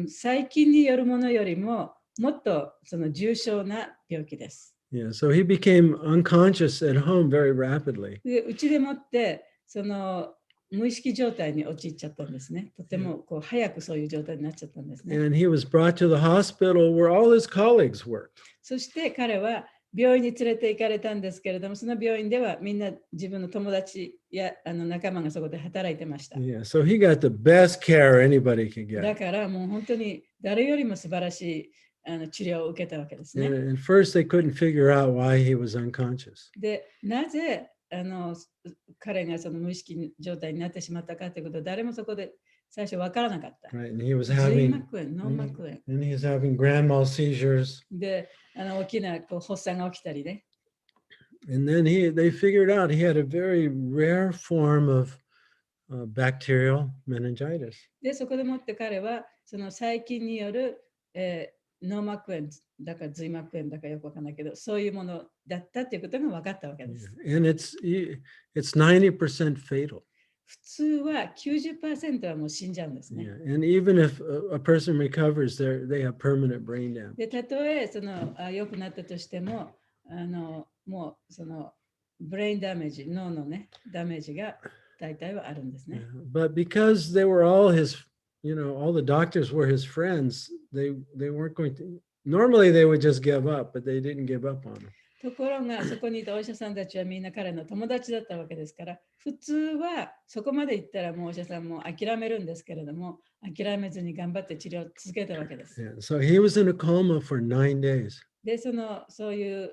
細菌によるものよりももっとその重症な病気です。Yeah, so he became unconscious at home very rapidly. で、うちでもってその無意識状態に陥っちゃったんですね。とてもこう早くそういう状態になっちゃったんですね。And he was brought to the hospital where all his colleagues worked. そして彼は病院に連れて行かれたんですけれども、その病院ではみんな自分の友達や仲間がそこで働いてました。Yeah, so he got the best care anybody could だ get. からもう本当に誰よりも素晴らしい治療を受けたわけですね。 And at first they couldn't figure out why he was unconscious. で、なぜ彼がその無意識状態になってしまったかということを誰もそこで最初わからなかった。 Right, and he was 髄 having 膜炎、脳膜炎 and he was having grand mal seizures. で、大きなこう発作が起きたりね。 And then they figured out he had a very rare form of bacterial meningitis. で、そこでもって彼はその細菌による、脳膜炎だか髄膜炎だかよくわかんないけど、そういうものだったということが分かったわけです。 And it's 90% fatal. 普通は 90% はもう死んじゃうんですね。 Yeah. And even if a person recovers, they have permanent brain damage. で、たとえその良くなったとしても、もうそのブレインダメージ、脳のね、ダメージが大体はあるんですね。 But because they were all his, all the doctors were his friends, they weren't going to. Normally they would just give up, but they didn't give up on him. ところが、そこにいたお医者さんたちはみんな彼の友達だったわけですから、普通はそこまで行ったらもうお医者さんも諦めるんですけれども、諦めずに頑張って治療を続けたわけです。 Yeah. So he was in a coma for 9 days. で、そういう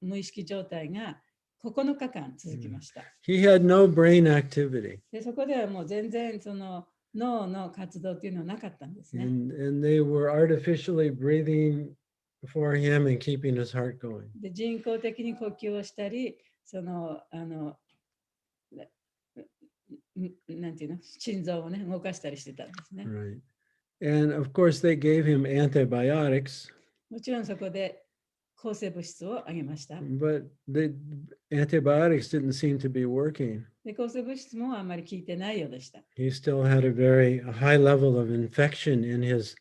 無意識状態が9日間続きました。 He had no brain activity. で、そこではもう全然その脳の活動っていうのはなかったんですね。 And they were artificially breathing for him and keeping his heart going. で、人工的に呼吸をしたり、なんていうの、心臓をね、動かしたりしてたんですね。 Right. And of course, they gave him antibiotics, もちろんそこで抗生物質をあげました。 but the antibiotics didn't seem to be working. で、抗生物質もあんまり効いてないようでした。 He still had a very high level of infection in his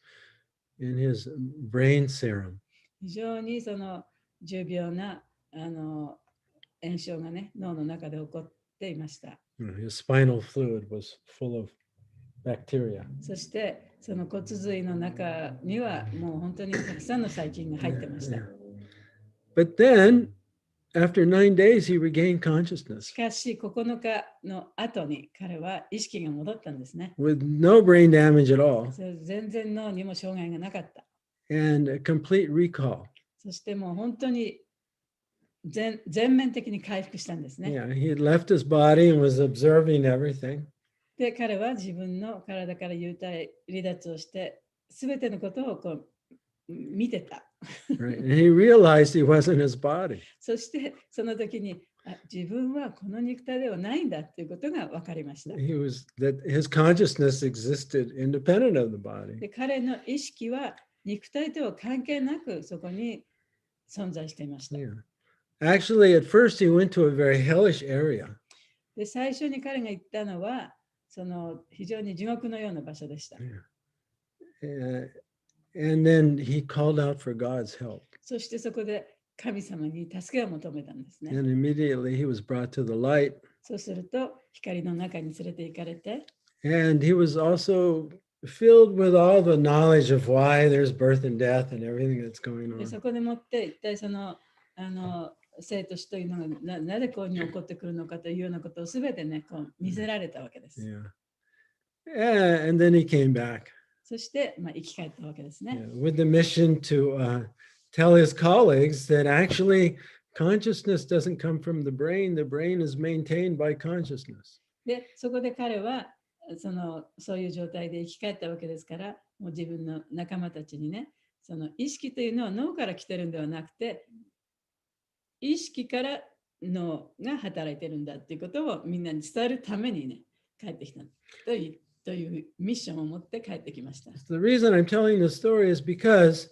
brain serum. 非常にその重病な炎症がね、脳の中で起こっていました。 His spinal fluid was full of bacteria. そしてその骨髄の中にはもう本当にたくさんの細菌が入ってました。 But then, after 9 days, he regained し consciousness かし9日の後に彼は意識が戻ったんですね。 with no brain damage at all 全然脳にも障害がなかった。 and a complete recall. そしてもう本当に全面的に回復したんですね。 Yeah, he had left his body and was observing everything. で、彼は自分の体から幽体離脱をして、すべてのことをこう見てた。Right? And he realized he wasn't his body. そしてその時に自分はこの肉体ではないんだということが分かりました。 That his consciousness existed independent of the body. で、彼の意識は肉体とは関係なくそこに存在していました。 Yeah. Actually, at first he went to a very hellish area. で、最初に彼が行ったのはその非常に地獄のような場所でした。 And then he called out for God's help. そしてそこで神様に助けを求めたんですね。 And immediately he was brought to the light. そうすると光の中に連れて行かれて、 And he was also filled with all the knowledge of why there's birth and death and everything that's going で on. そこでもって一体その生と死というのがなぜこういうふうに起こってくるのかというようなことをすべてねこう見せられたわけです。 Yeah. And then he came back そして、生き返ったわけですね。 with the mission to tell his colleagues that actually consciousness doesn't come from the brain is maintained by consciousness. で、そこで彼はそういう状態で生き返ったわけですから、もう自分の仲間たちにね、その意識というのは脳から来てるんではなくて、意識から脳が働いてるんだっていうことをみんなに伝えるためにね、帰ってきたというミッションを持って帰ってきました。 The reason I'm telling this story is because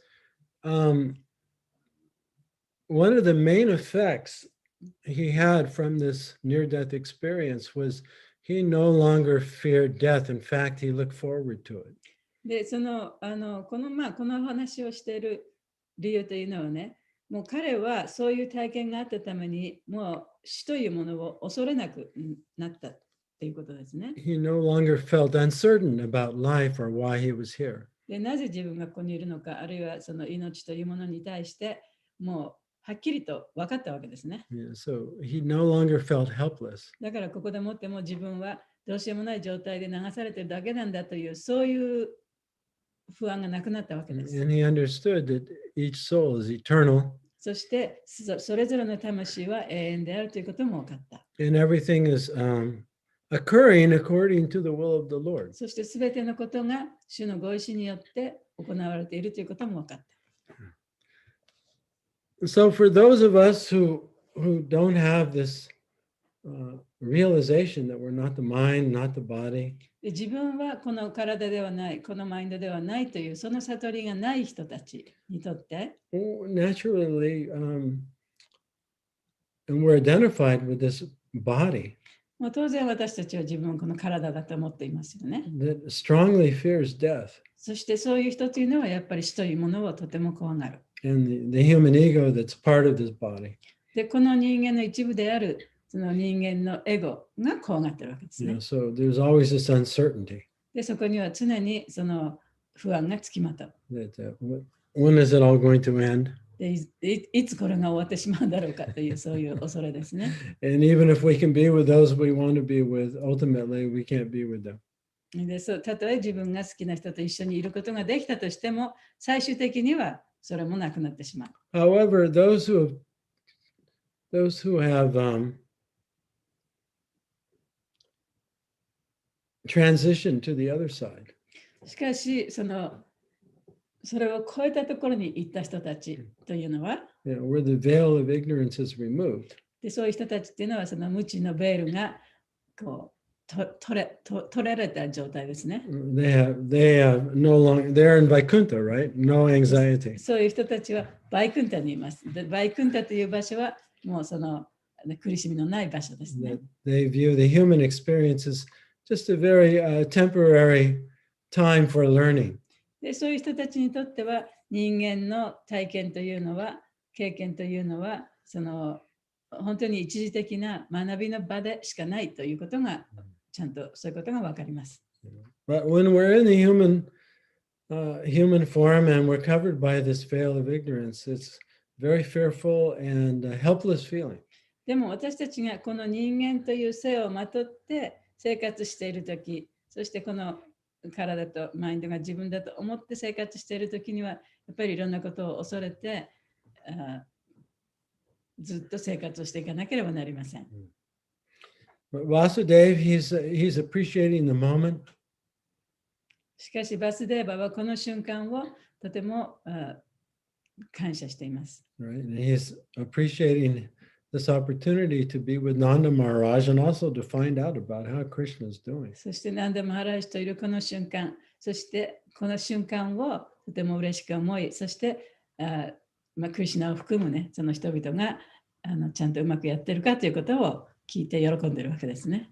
one of the main effects he had from this near-death experience was he no longer feared death. In fact, he looked forward to it. で、この話をしている理由というのはね、もう彼はそういう体験があったために、もう死というものを恐れなくなったということですね。 He no longer felt uncertain about life or why he was here. で、なぜ自分がここにいるのか、あるいはその命というものに対して、もうはっきりと分かったわけですね。 Yeah, so he no longer felt helpless. だからここでもっても自分はどうしようもない状態で流されてるだけなんだという、そういう不安がなくなったわけです。 And he understood that each soul is eternal そしてそれぞれの魂は永遠であるということも分かった。 and everything is occurring according to the will of the Lord. そしてすべてのことが主のご意志によって行われているということも分かった。 So for those of us who don't have this realization that we're not the mind, not the body, で自分はこの体ではない、このマインドではないというその悟りがない人たちにとって、 naturally, and we're identified with this body もう当然私たちは自分はこの体だと思っていますよね。 that strongly fears death. そしてそういう人というのはやっぱり死というものをとても怖がる。 And the human ego that's part of this body. で、この人間の一部であるその人間のエゴが怖がってるわけですね。 So there's always this uncertainty で、そこには常にその不安がつきまとう。 that when is it all going to end? でいつこれが終わってしまうんだろうかというそういう恐れですね。 And even if we can be with those we want to be with, ultimately we can't be with them. で、たとえ自分が好きな人と一緒にいることができたとしても、最終的にはそれもなくなってしまう。 However, those who have transitioned to the other side, しかし、それを超えたところに行った人たちというのは、 where the veil of ignorance is removed, でそういう人たちっていうのは、その無知のベールがこう取られた状態ですね。 they have no longer, they're in Vaikuntha, right? No anxiety. そういう人たちはバイクンタにいます。でバイクンタという場所は、もうその苦しみのない場所ですね。 They view the human experience as just a very temporary time for learning. でそういう人たちにとっては人間の体験というのは、経験というのは、その本当に一時的な学びの場でしかないということが、ちゃんとそういうことが分かります。 But when we're in the human form and we're covered by this veil of ignorance, it's very fearful and helpless feeling. でも私たちがこの人間という性をまとって生活しているとき、そしてこの体とマインドが自分だと思って生活しているときには、やっぱりいろんなことを恐れて、ずっと生活をしていかなければなりません。 But Vasudev, he's appreciating the moment. しかしバスデーバはこの瞬間をとても感謝しています。 Right? And he's appreciating this opportunity to be with Nanda Maharaj and also to find out about how Krishna is doing. そしてナンダマハラージといるこの瞬間、そしてこの瞬間をとても嬉しく思い、そしてクリシュナを含むね、その人々がちゃんとうまくやってるかということを聞いて喜んでるわけですね。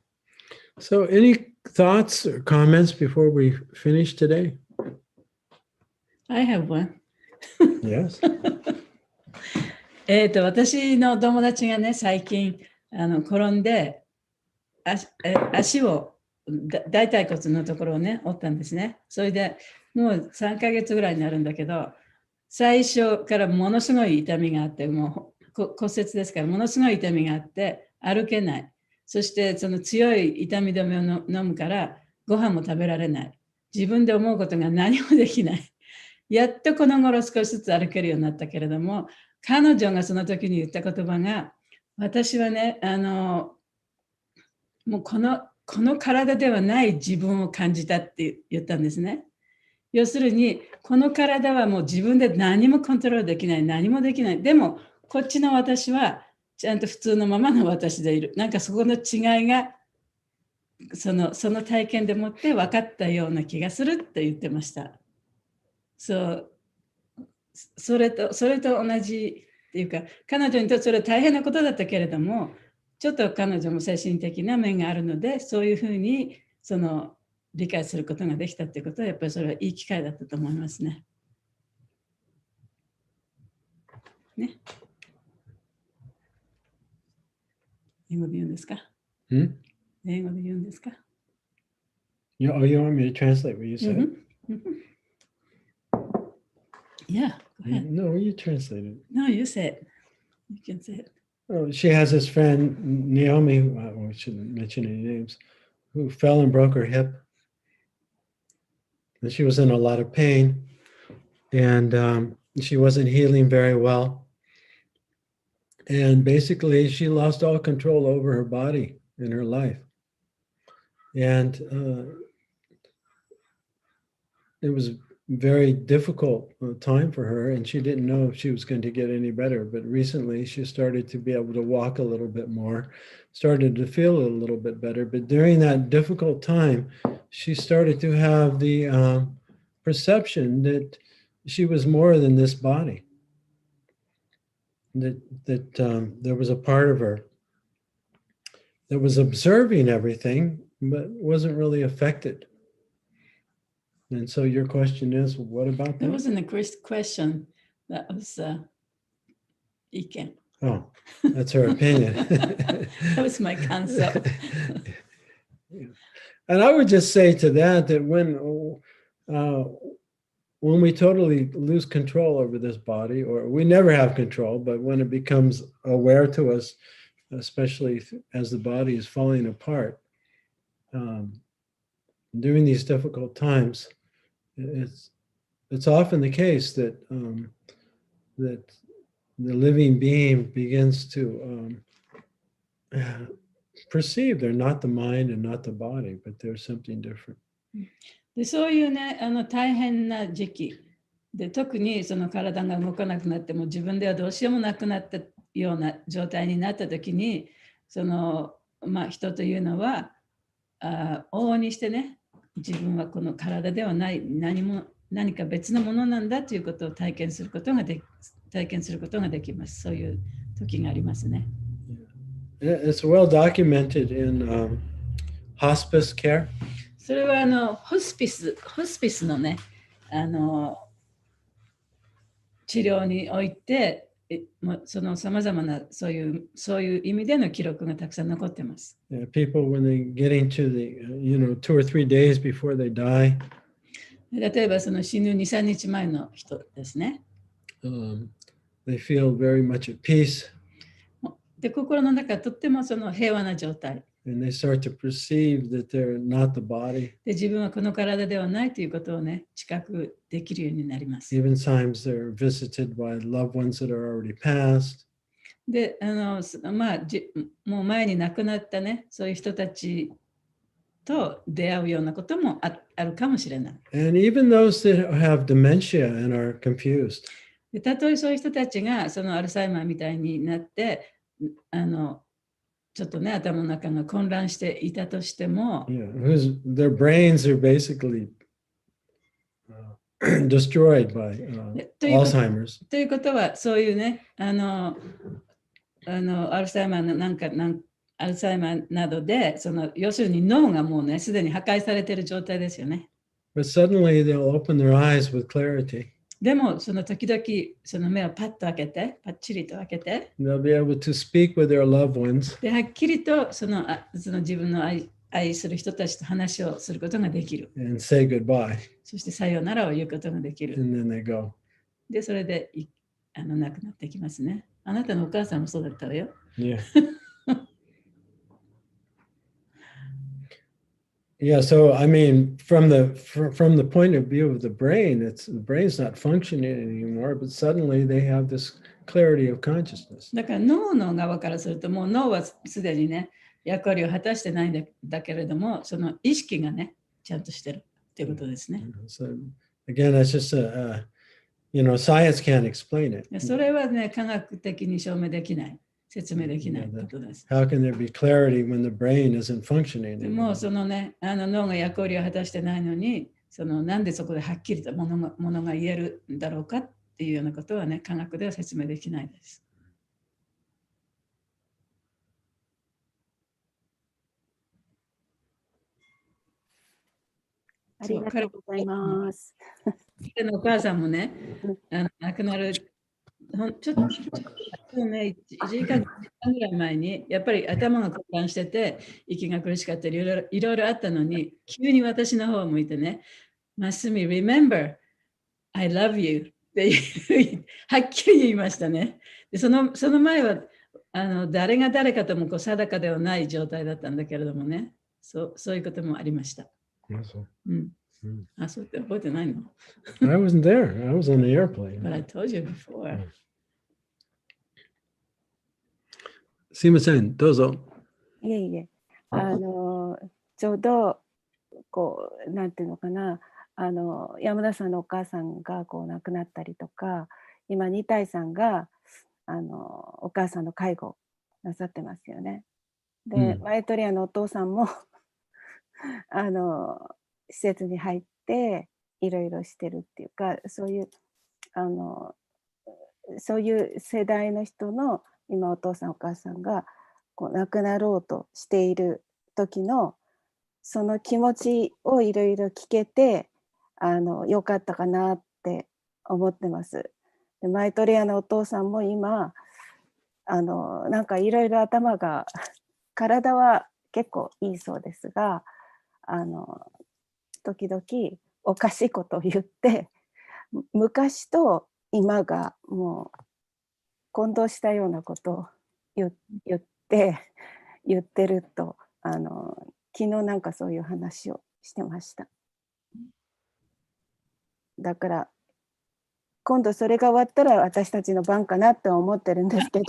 So any thoughts or comments before we finish today? I have one. Yes. 私の友達がね、最近転んで足を大腿骨のところをね、折ったんですね。それでもう3ヶ月ぐらいになるんだけど、最初からものすごい痛みがあって、もう骨折ですからものすごい痛みがあって歩けない。そしてその強い痛み止めを飲むからご飯も食べられない。自分で思うことが何もできない。やっとこの頃少しずつ歩けるようになったけれども、彼女がその時に言った言葉が、私はね、もうこの体ではない自分を感じたって言ったんですね。要するに、この体はもう自分で何もコントロールできない、何もできない。でも、こっちの私はちゃんと普通のままの私でいる。なんかそこの違いが、その体験でもって分かったような気がするって言ってました。それと同じっていうか、彼女にとってそれは大変なことだったけれども、ちょっと彼女も精神的な面があるので、そういうふうに理解することができたっていうことは、やっぱりそれはいい機会だったと思いますね。ね。英語で言うんですか？英語で言うんですか？ You want me to translate what you said? Yeah, go ahead. No, you translate it. No, you say it. You can say it. Oh, she has this friend, Naomi, we shouldn't mention any names, who fell and broke her hip. And she was in a lot of pain, and she wasn't healing very well. And basically, she lost all control over her body in her life. And it was a very difficult time for her, and she didn't know if she was going to get any better. But recently, she started to be able to walk a little bit more, started to feel a little bit better. But during that difficult time, she started to have the perception that she was more than this body. That there was a part of her that was observing everything, but wasn't really affected. And so your question is, what about That that? wasn't a question. That was Iken. Oh, that's her opinion. That was my concept. And I would just say to that when we totally lose control over this body, or we never have control, but when it becomes aware to us, especially as the body is falling apart, during these difficult times, it's often the case that that the living being begins to perceive they're not the mind and not the body, but they're something different. でそういうね、大変な時期で、特にその体が動かなくなっても自分ではどうしようもなくなったような状態になったときに、その人というのは往々にしてね、自分はこの体ではない何か別のものなんだということを体験することができます。そういう時がありますね。It's well documented in hospice care. それはホスピスのね、治療において、そのさまざまなそういう意味での記録がたくさん残ってます。People, when they get into the, 2 or 3 days before they die, 例えばその死ぬ2、3日前の人ですね。they feel very much at peace. で、心の中とってもその平和な状態。And they start to perceive that they're not the body. で、自分はこの体ではないということをね、知覚できるようになります。Even times they're visited by loved ones that are already passed. で、もう前に亡くなったね、そういう人たちと出会うようなこともあるかもしれない。And even those that have dementia and are confused. で、たとえそういう人たちがそのアルツハイマーみたいになって、ちょっとね、頭の中が混乱していたとしても、Their brains are basically destroyed by Alzheimer's. ということは、そういうね、アルツハイマーアルツハイマーなどで、要するに脳がもうね、すでに破壊されている状態ですよね。But suddenly they'll open their eyes with clarity. でも、その時々、その目をパッと開けて、パッチリと開けて、They'll be able to speak with their loved ones. で、はっきりとその自分の愛する人たちと話をすることができる。And say goodbye. そしてさよならを言うことができる。And then they go. で、それで亡くなっていきますね。あなたのお母さんもそうだったわよ。Yeah. Yeah, so I mean, from the point of view of the brain, the brain's not functioning anymore, but suddenly they have this clarity of consciousness. だから脳の側からすると、もう脳はすでにね、役割を果たしてないんだけれども、その意識がね、ちゃんとしてるっていうことですね。So again, that's just science can't explain it. それはね、科学的に証明できない。説明できないことです。How can there be clarity when the brain isn't functioning? でもそのね、脳が役割を果たしてないのに、なんでそこではっきりとものが言えるんだろうかっていうようなことはね、科学では説明できないです。ありがとうございます。お母さんもね、亡くなるちょっとね、1時間ぐらい前に、やっぱり頭が混乱してて、息が苦しかったり、いろいろあったのに、急に私の方を向いてね、マスミ、remember, I love you ってはっきり言いましたね。でその前は誰が誰かとも定かではない状態だったんだけれどもね、そういうこともありました。Also. あ、そうって覚えてないの I wasn't there. I was on the airplane. But I told you before. すいません、どうぞ。いえいえ、ちょうどこうなんていうのかな、山田さんのお母さんがこう亡くなったりとか、今二体さんがお母さんの介護なさってますよね。で、マエトリアのお父さんも施設に入っていろいろしてるっていうか、そういう世代の人の今お父さんお母さんがこう亡くなろうとしている時のその気持ちをいろいろ聞けてよかったかなって思ってます。でマイトレアのお父さんも今なんかいろいろ頭が体は結構いいそうですが時々おかしいことを言って昔と今がもう混同したようなことを言ってると昨日なんかそういう話をしてました。だから今度それが終わったら私たちの番かなって思ってるんですけど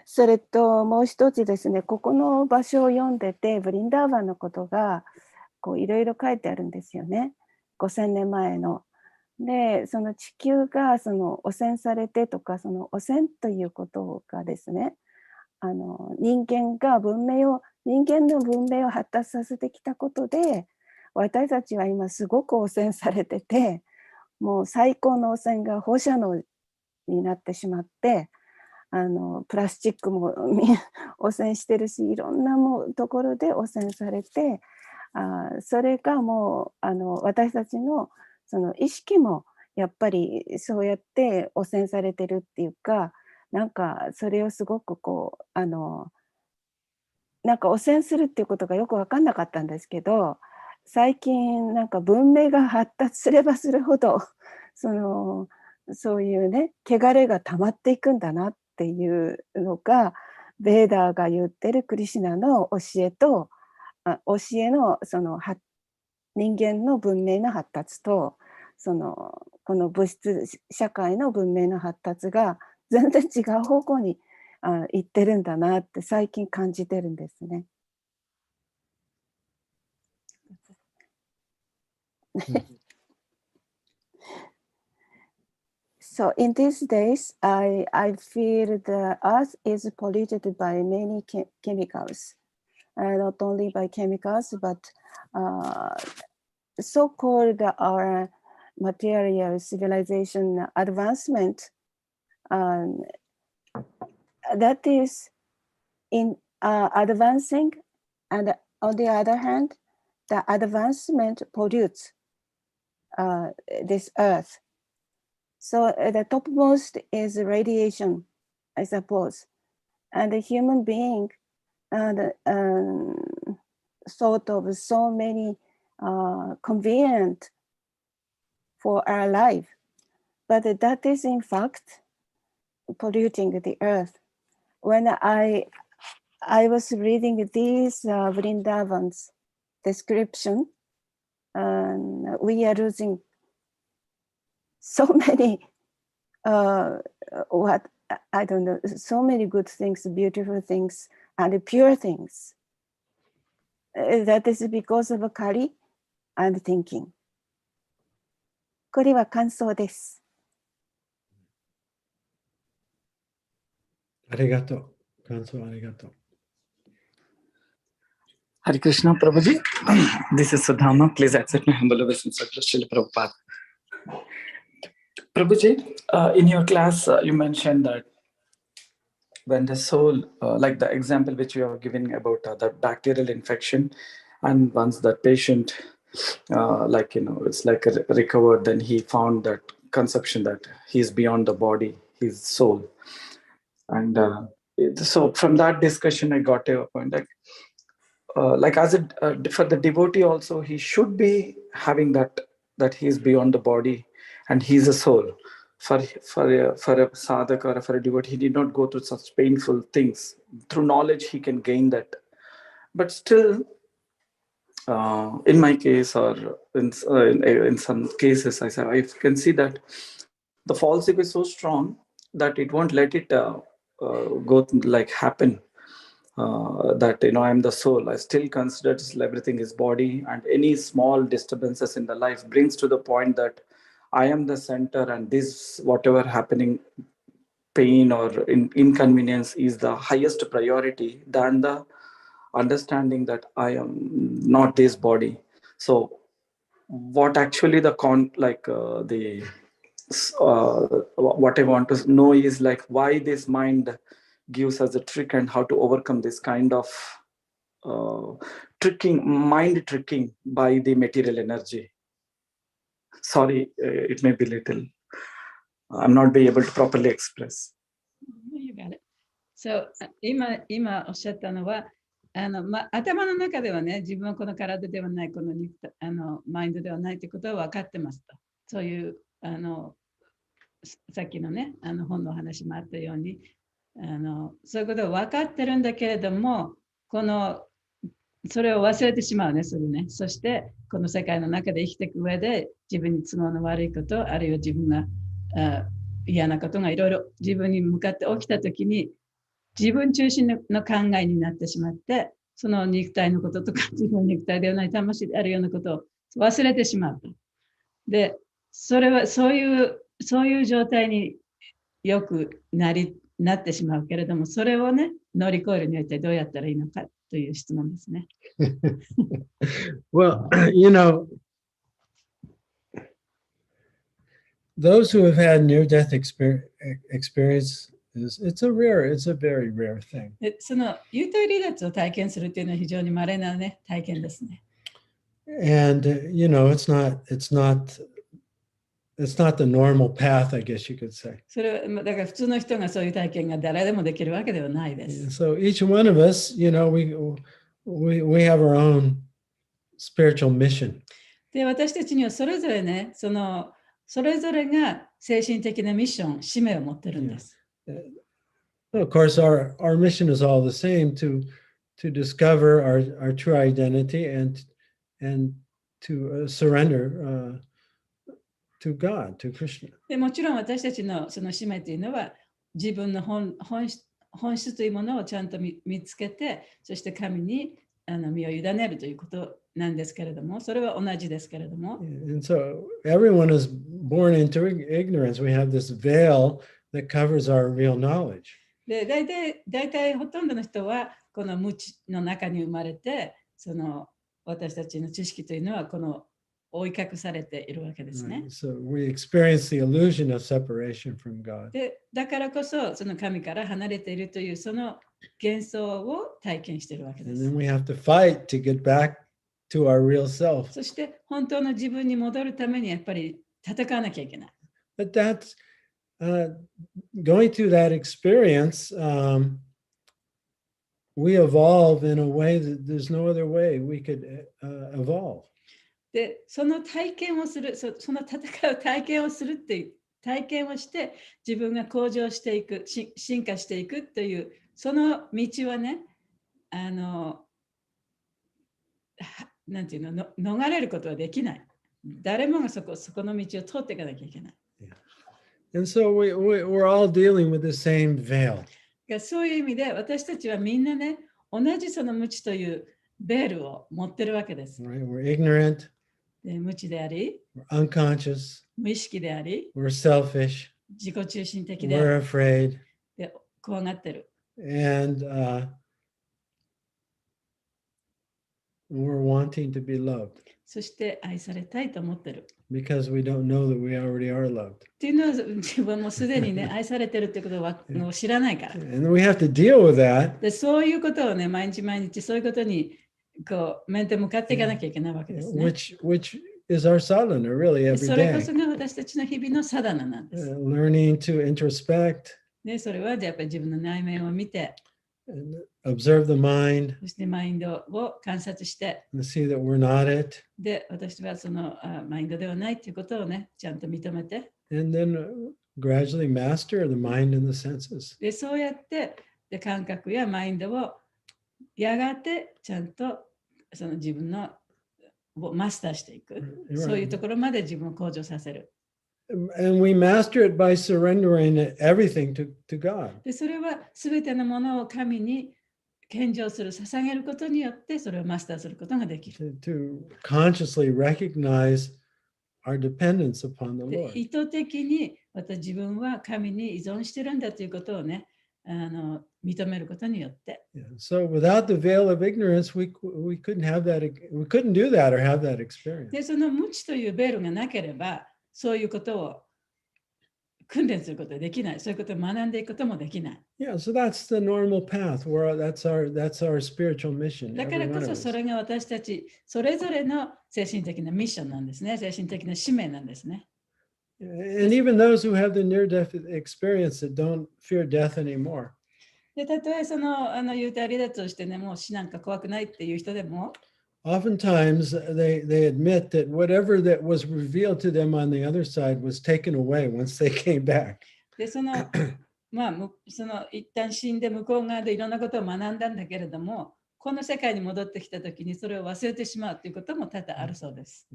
それともう一つですね、ここの場所を読んでてブリンダーバンのことがいろいろ書いてあるんですよね。5000年前の。でその地球がその汚染されてとか、その汚染ということがですね、人間の文明を発達させてきたことで私たちは今すごく汚染されてて、もう最高の汚染が放射能になってしまって、プラスチックも汚染してるし、いろんなところで汚染されて、それがもう私たちのその意識もやっぱりそうやって汚染されてるっていうか、なんかそれをすごくなんか汚染するっていうことがよく分かんなかったんですけど、最近なんか文明が発達すればするほどそういうね汚れが溜まっていくんだなっていうのがベーダーが言ってるクリシュナの教えと教えの人間の文明の発達とこの物質社会の文明の発達が全然違う方向に行ってるんだなって最近感じてるんですね。So in these days, I feel the earth is polluted by many chemicals, not only by chemicals, but so-called our material civilization advancement that is in advancing, and on the other hand, the advancement pollutes this earth. So the topmost is radiation, I suppose, and the human being thought of so many convenient for our life, but that is in fact polluting the earth. When I was reading these Vrindavan's description, we are losing so many so many good things, beautiful things, and pure things. That is because of Kali and thinking. これは感想です。ありがとう。感想ありがとう。Hare Krishna, Prabhuji. This is Sudhama. Please accept my humble obeisance to Srila Prabhupada. Prabhuji, in your class, you mentioned that when the soul, like the example which you are giving about the bacterial infection, and once that patient, it's like recovered, then he found that conception that he's beyond the body, his soul. And so from that discussion, I got a point that for the devotee also, he should be having that he is beyond the body and he's a soul. for a sadhaka or for a devotee, he did not go through such painful things. Through knowledge, he can gain that. But still, in my case, or in some cases, I can see that the false ego is so strong that it won't let it go like happen. That I'm the soul. I still consider everything is body, and any small disturbances in the life brings to the point that I am the center, and this whatever happening, pain or inconvenience is the highest priority than the understanding that I am not this body. So what actually what I want to know is like why this mind gives us a trick and how to overcome this kind of mind tricking by the material energy. Sorry, it may be little. I'm not be able to properly express. You got it. So 今おっしゃったのは頭の中ではね、自分はこの体ではない、このマインドではないということは分かってますと。そういうさっきのね、本の話もあったように、そういうことは分かってるんだけれども、それを忘れてしまうね、それね。そして、この世界の中で生きていく上で、自分に都合の悪いこと、あるいは自分が嫌なことがいろいろ自分に向かって起きたときに、自分中心の考えになってしまって、その肉体のこととか、自分の肉体ではない魂であるようなことを忘れてしまうと。で、それはそういう状態によくなってしまうけれども、それをね、乗り越えるには一体どうやったらいいのかという質問ですね。Well, those who have had near-death experience, it's a very rare thing. その幽体離脱を体験するというのは非常に稀なね、体験ですね。And it's not the normal path, I guess you could say. それはだから普通の人がそういう体験が誰でもできるわけではないです。So each one of us, we have our own spiritual mission. で、私たちにはそれぞれね、それぞれが精神的なミッション、使命を持ってるんです。Of course, our mission is all the same to discover our true identity and to surrender to God, to Krishna. でもちろん私たちのその使命というのは自分の本質というものをちゃんと見つけて、そして神に身を委ねるということなんですけれども、それは同じですけれども。And so everyone is born into ignorance. We have this veil that covers our real knowledge. で、大体ほとんどの人はこの無知の中に生まれて、私たちの知識というのはこの覆い隠されているわけですね。So we experience the illusion of separation from God. で、だからこそその神から離れているというその幻想を体験しているわけで And す。then we have to fight to get back to our real self. そして本当の自分に戻るためにやっぱり戦わなきゃいけない。But that's going through that experience, we evolve in a way that there's no other way we could evolve. で、その体験をする、その戦う体験をするっていう体験をして自分が向上していく、進化していくというその道はね、なんていうの、逃れることはできない。誰もがそこの道を通っていかなきゃいけない。And so we're all dealing with the same veil. そういう意味で私たちはみんなね、同じその無知というベールを持ってるわけです。Right? We're ignorant. で、無知であり、we're unconscious. 無意識であり、we're selfish. 自己中心的であり、we're afraid. で、怖がってる。And we're wanting to be loved. そして愛されたいと思ってる。Because we don't know that we already are loved. っていうのは自分もすでにね、愛されてるってことは知らないから。And we have to deal with that. で、そういうことをね、毎日そういうことに面と向かっていかなきゃいけないわけですね。Which is our sadhana, really, every day. それこそが私たちの日々のサダナなんです。Learning to introspect. で、それはやっぱり自分の内面を見て、observe the mind. そしてマインドを観察して、see that we're not it. で、私はそのマインドではないということをね、ちゃんと認めて。and then gradually master the mind and the senses. で、そうやってで感覚やマインドをやがてちゃんとその自分のをマスターしていく。そういうところまで自分を向上させる。And we master it by surrendering everything to God. で、それはすべてのものを神に献上する、捧げることによってそれをマスターすることができる。To consciously recognize our dependence upon the で Lord. 意図的に自分は神に依存してるんだということをね、認めることによって。Yeah. So without the veil of ignorance, we couldn't have that. We couldn't do that or have that experience. で、その無知というベールがなければ、そういうことを訓練することはできない。そういうことを学んでいくこともできない。Yeah. So that's the normal path. Where that's our spiritual mission. だからこそそれが私たちそれぞれの精神的なミッションなんですね。精神的な使命なんですね。And even those who have the near-death experience that don't fear death anymore. で、たとえその幽体離脱をしてね、もう死なんか怖くないっていう人でも、Oftentimes they admit that whatever that was revealed to them on the other side was taken away once they came back. で、その一旦死んで向こう側でいろんなことを学んだんだけれども、この世界に戻ってきたときにそれを忘れてしまうということも多々あるそうです。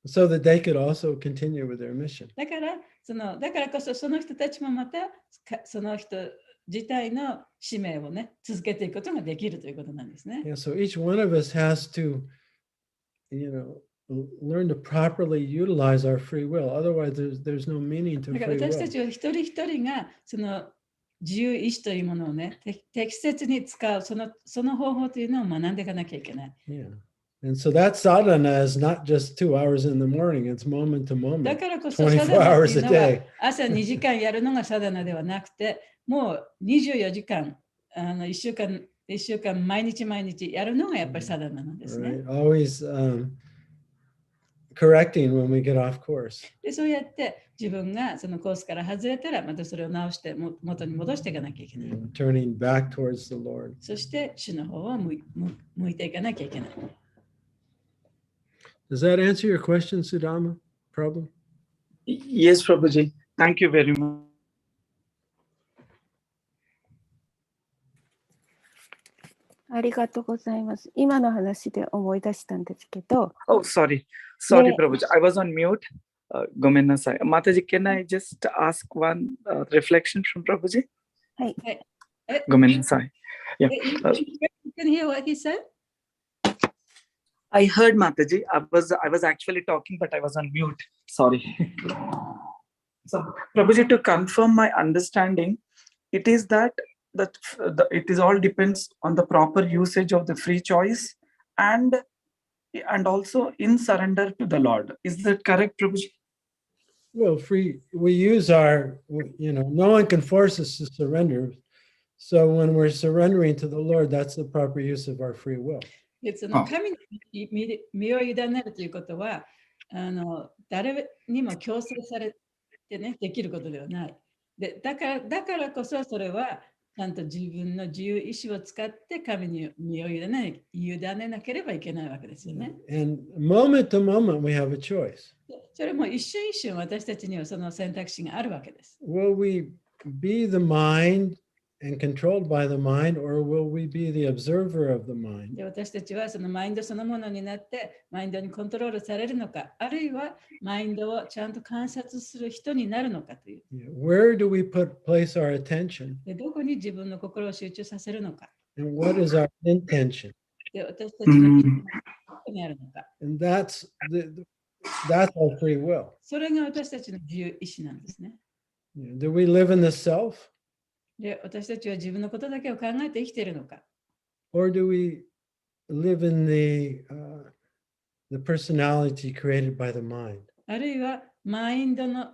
So that they could also continue with their mission. だからこそその人たちもまたその人自体の使命をね、続けていくことができるということなんですね。Yeah, so each one of us has to, learn to properly utilize our free will. Otherwise, there's no meaning to だから free 私た will. ちは一人一人がその自由意志というものをね、適切に使うその方法というのを学んでいかなきゃいけない。Yeah. And so that sadhana is not just 2 hours in the morning, it's moment to だ moment, からこそ24サダナと hours いう a のは day. 朝2時間やるのがサダナではなくて、もう24時間、1週間毎日やるのがやっぱりサダナなんですね。 Right? Always correcting when we get off course. で、そうやって自分がそのコースから外れたらまたそれを直して元に戻していかなきゃいけない。Turning back towards the Lord. そして主の方を向いていかなきゃいけない。Does that answer your question, Sudama? Prabhu? Yes, Prabhuji. Thank you very much. ありがとうございます。今の話で思い出したんですけど、 Oh, sorry. Sorry, Yeah. Prabhuji. I was on mute. Gomenasai. Mataji, can I just ask one reflection from Prabhuji? はい。 Gomenasai. Yeah. You can hear what he said? I heard Mataji. I was actually talking, but I was on mute. Sorry. So, Prabhuji, to confirm my understanding, it is that it is all depends on the proper usage of the free choice and also in surrender to the Lord. Is that correct, Prabhuji? Well, we use our, no one can force us to surrender. So when we're surrendering to the Lord, that's the proper use of our free will. その神に身を委ねるということは、誰にも強制されてね、できることではない。で、だからこそそれは、ちゃんと自分の自由意志を使って神に身を委ねなければいけないわけですよね。And moment to moment, we have a choice. それも一瞬一瞬私たちにはその選択肢があるわけです。Will we be the mind and controlled by the mind, or will we be the observer of the mind? で、私たちはそのマインドそのものになってマインドにコントロールされるのか、あるいはマインドをちゃんと観察する人になるのかという。Where do we place our attention? で、どこに自分の心を集中させるのか。And what is our intention? で、私たちのどこにあるのか。And that's our free will. それが私たちの自由意志なんですね。Do we live in the self? で、私たちは自分のことだけを考えて生きているのか。Or do we live in the personality created by the mind? あるいはマインドの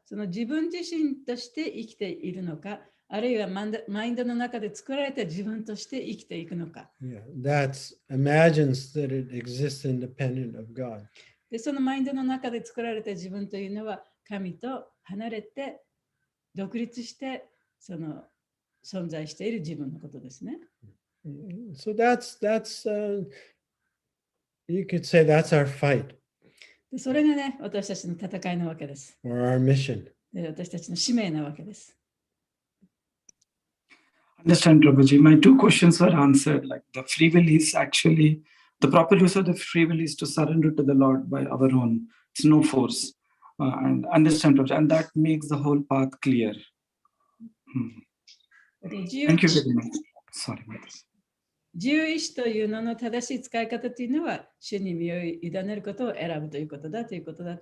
その自分自身として生きているのか、あるいはマインドの中で作られた自分として生きていくのか。Yeah, that imagines that it exists independent of God. で、そのマインドの中で作られた自分というのは神と離れて独立してその存在している自分のことですね。So that's you could say that's our fight. でそれがね、私たちの戦いなわけです。 or our mission. で私たちの使命なわけです。Understand, Prabhuji. My two questions were answered. Like the free will is actually the proper use of the free will is to surrender to the Lord by our own. It's no force. And understand, Prabhuji. And that makes the whole path clear. Thank you very much. Sorry about this. 自由意志というのの正しい使い方というのは、主に身を委ねることを選ぶということだということが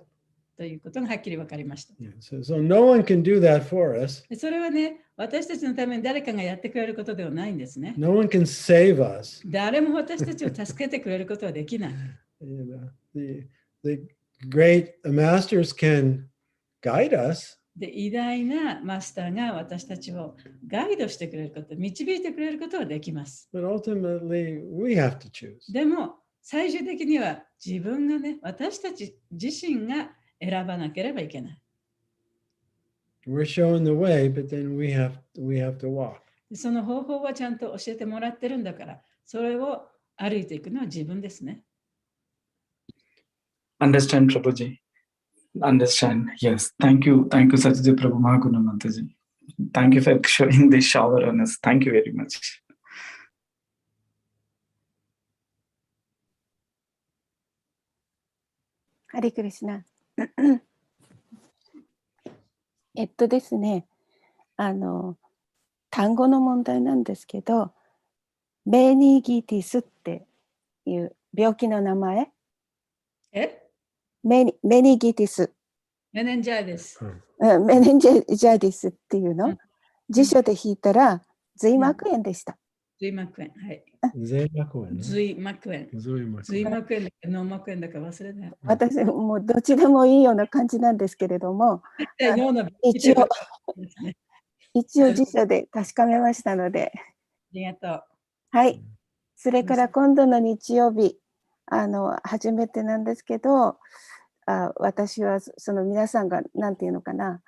はっきり分かりました。Yeah, so no one can do that for us. それはね、私たちのために誰かがやってくれることではないんですね。No one can save us. 誰も私たちを助けてくれることはできない。The great masters can guide us. で、偉大なマスターが私たちをガイドしてくれること、導いてくれることはできます。But ultimately, we have to choose. でも、最終的には自分がね、私たち自身が選ばなければいけない。We're showing the way, but then we have to walk. その方法はちゃんと教えてもらってるんだから、それを歩いていくのは自分ですね。Understand, Prabhuji. Understand. Yes. Thank you. Thank you, SatyaDeva Prabhu Mahagunamataji. Thank you for showing this shower on us. Thank you very much. ハレクリシナ。ですね、単語の問題なんですけど、メニギティスっていう病気の名前。メニギティス。メネンジャイデス。メネンジャイディスっていうの。辞書で引いたら、髄膜炎でした。髄膜炎。はい。髄膜炎。髄膜炎。髄膜炎だか脳膜炎だか忘れたよ。私もどっちでもいいような感じなんですけれども、一応辞書で確かめましたので。ありがとう。はい。それから今度の日曜日、初めてなんですけど、私はその皆さんが何て言うのかな、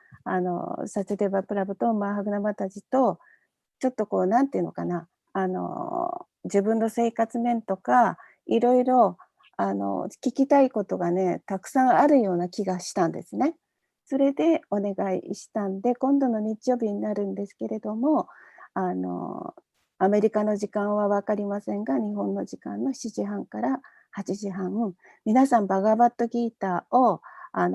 サチャデバプラブとマーハグナマタジとちょっとこう何て言うのかな、自分の生活面とかいろいろ聞きたいことがねたくさんあるような気がしたんですね。それでお願いしたんで、今度の日曜日になるんですけれども、アメリカの時間は分かりませんが、日本の時間の7時半から8時半、皆さんバガバットギーターを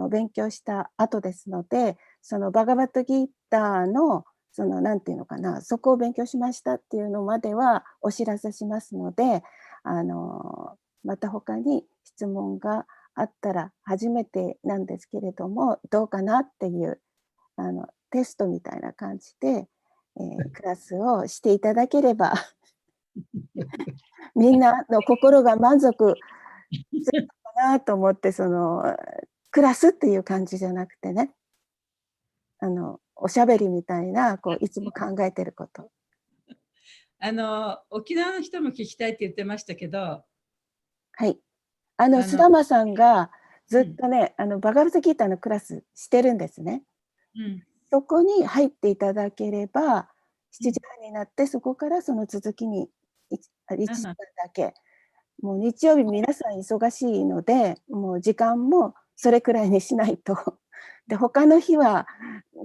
勉強した後ですので、そのバガバットギーターのその何て言うのかな、そこを勉強しましたっていうのまではお知らせしますので、また他に質問があったら初めてなんですけれども、どうかなっていうテストみたいな感じで、クラスをしていただければみんなの心が満足するかなと思って、そのクラスっていう感じじゃなくてね、おしゃべりみたいな、こういつも考えてること。沖縄の人も聞きたいって言ってましたけど、はい。須玉さんがずっとね、バガバットギーターのクラスしてるんですね。そこに入っていただければ、7時半になって、そこからその続きに1時間だけ。もう日曜日皆さん忙しいので、もう時間もそれくらいにしないと。で、他の日は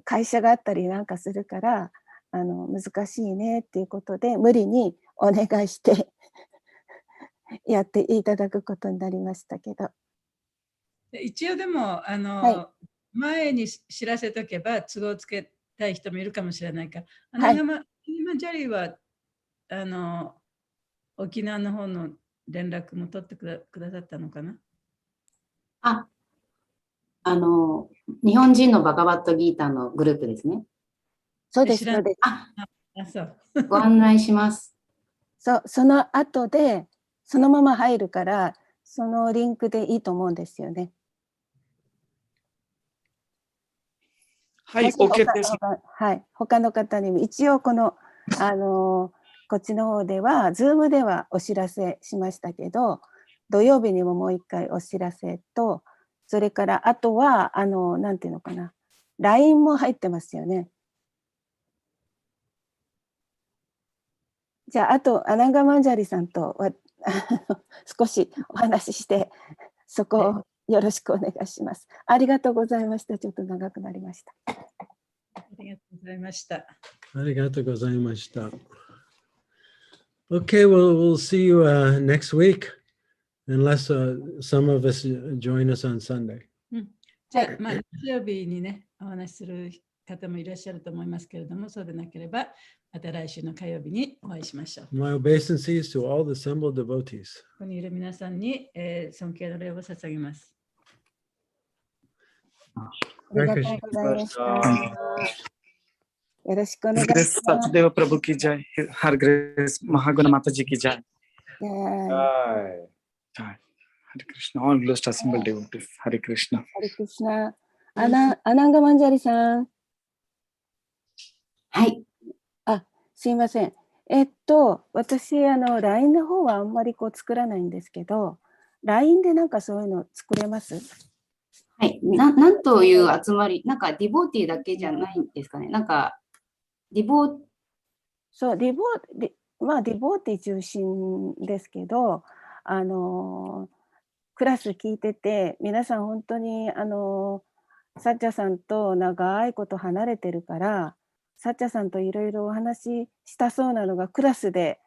会社があったりなんかするから、難しいねっていうことで、無理にお願いしてやっていただくことになりましたけど。一応でも、前に知らせとけば都合つけたい人もいるかもしれないから、今ジャリーは沖縄の方の連絡も取ってくださったのかな。日本人のバガバットギーターのグループですね。そうです、そうです。そうご案内します。その後でそのまま入るから、そのリンクでいいと思うんですよね。はい、OK です。はい、他の方にも一応こっちの方では Zoom ではお知らせしましたけど、土曜日にももう一回お知らせと、それからあとはなんていうのかな、LINE も入ってますよね。じゃあ、あとアナンガマンジャリさんと少しお話しして、そこをよろしくお願いします。ありがとうございました。ちょっと長くなりました。ありがとうございました。ありがとうございました。Okay, well, we'll see you next week, unless some of us join us on Sunday. じゃあ、まあ、日曜日にね、お話しする方もいらっしゃると思いますけれども、そうでなければ、また来週の火曜日にお会いしましょう。My obeisances to all the assembled devotees. ここにいる皆さんに、尊敬の礼を捧げます。ありがとうございました。よろしくお願いします。सत्यदेव प्रभु की जय, हर ग्रेस महागुण माता जी की जय. Jai. Jai. Hare Krishna, all glorious assembled devotees. Hare Krishna. ハレクリシナ。アナンガマンジャリさん。はい。すいません。私、LINE の方はあんまり作らないんですけど、LINE でなんかそういうの作れます？はい。なんという集まり、なんかディボーティーだけじゃないんですかね。なんか、そう、ディボーティー中心ですけど、クラス聞いてて、皆さん本当に、サッチャさんと長いこと離れてるから、サッチャさんといろいろお話ししたそうなのがクラスで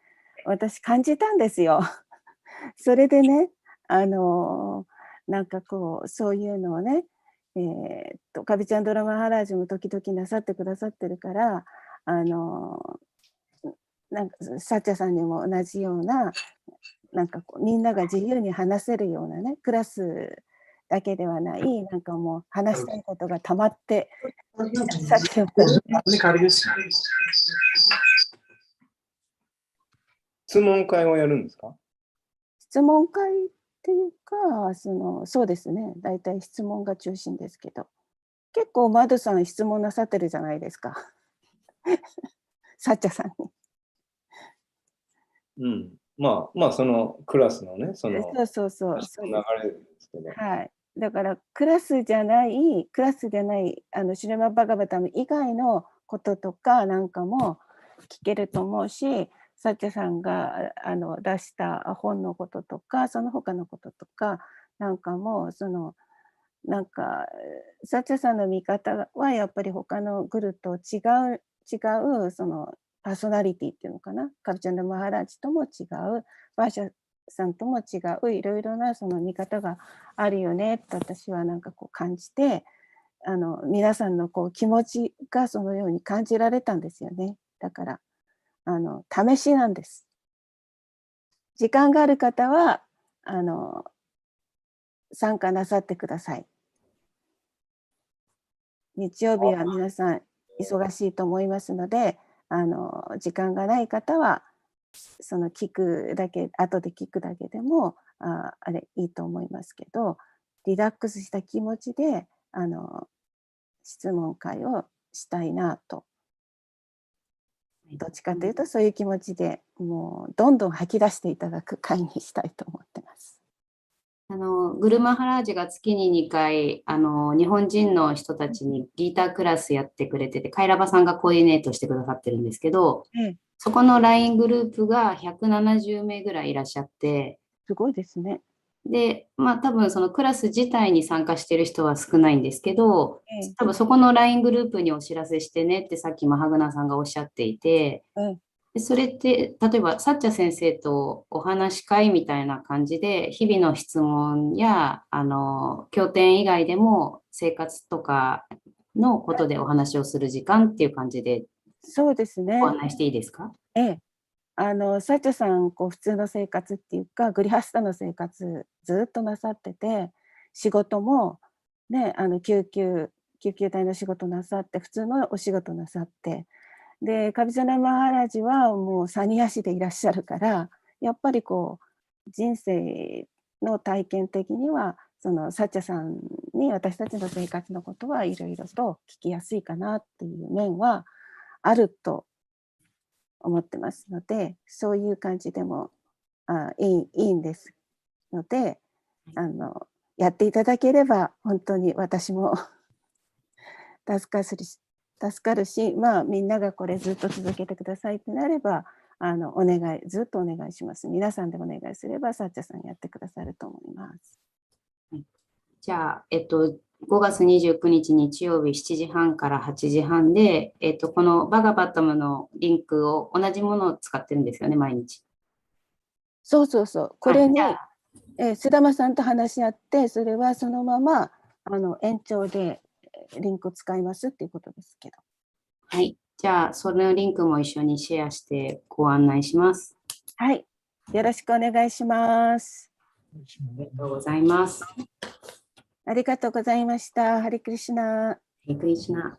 私感じたんですよ。それでね、なんかそういうのをね、カビチャンドラマハラージも時々なさってくださってるから、なんかサッチャさんにも同じような、なんかみんなが自由に話せるようなね、クラスだけではない、なんかもう話したいことがたまって、さっき質問会をやるんですか？質問会っていうか、そうですね、大体質問が中心ですけど、結構マドさん質問なさってるじゃないですか。サッチャさんに。うん。まあ、そのクラスのね、そう。流れですけど。はい。だからクラスじゃない、シュレマバガバタム以外のこととかなんかも聞けると思うし、サッチャさんが出した本のこととか、その他のこととか、なんかもなんかサッチャさんの見方はやっぱり他のグルと違うパーソナリティっていうのかな、カルチャンダ・マハラージとも違う、バーシャさんとも違う、いろいろなその見方があるよねと私はなんか感じて、皆さんの気持ちがそのように感じられたんですよね。だから試しなんです。時間がある方は参加なさってください。日曜日は皆さん忙しいと思いますので、時間がない方は聞くだけ、後で聞くだけでもいいと思いますけど、リラックスした気持ちで質問会をしたいなと。どっちかというとそういう気持ちでもうどんどん吐き出していただく会にしたいと思ってます。グルマハラージが月に2回日本人の人たちにギータークラスやってくれてて、カイラバさんがコーディネートしてくださってるんですけど、そこの LINE グループが170名ぐらいいらっしゃって、すごいですね。で、多分そのクラス自体に参加している人は少ないんですけど、多分そこの LINE グループにお知らせしてねってさっきマハグナさんがおっしゃっていて、でそれって例えばサッチャ先生とお話し会みたいな感じで日々の質問や経典以外でも生活とかのことでお話をする時間っていう感じでそうですね。お話していいですか？サッチャさん普通の生活っていうかグリハスタの生活ずっとなさってて、仕事もね救急隊の仕事なさって、普通のお仕事なさって、でカビジャナマハラジはもうサニヤシでいらっしゃるから、やっぱり人生の体験的にはサッチャさんに私たちの生活のことはいろいろと聞きやすいかなっていう面はあると思ってますので、そういう感じでもいいんですので、やっていただければ本当に私も助かるし、みんながこれずっと続けてくださいってなればずっとお願いします。皆さんでお願いすればサッチャさんやってくださると思います。じゃあ、5月29日日曜日7時半から8時半で、このバガバッタムのリンクを同じものを使ってるんですよね、毎日。そうそうそう。これにじゃあ須玉さんと話し合って、それはそのまま延長でリンクを使いますっていうことですけど。はい。じゃあ、そのリンクも一緒にシェアしてご案内します。はい。よろしくお願いします。ありがとうございます。ありがとうございました。ハリクリシナ。ハリクリシナ。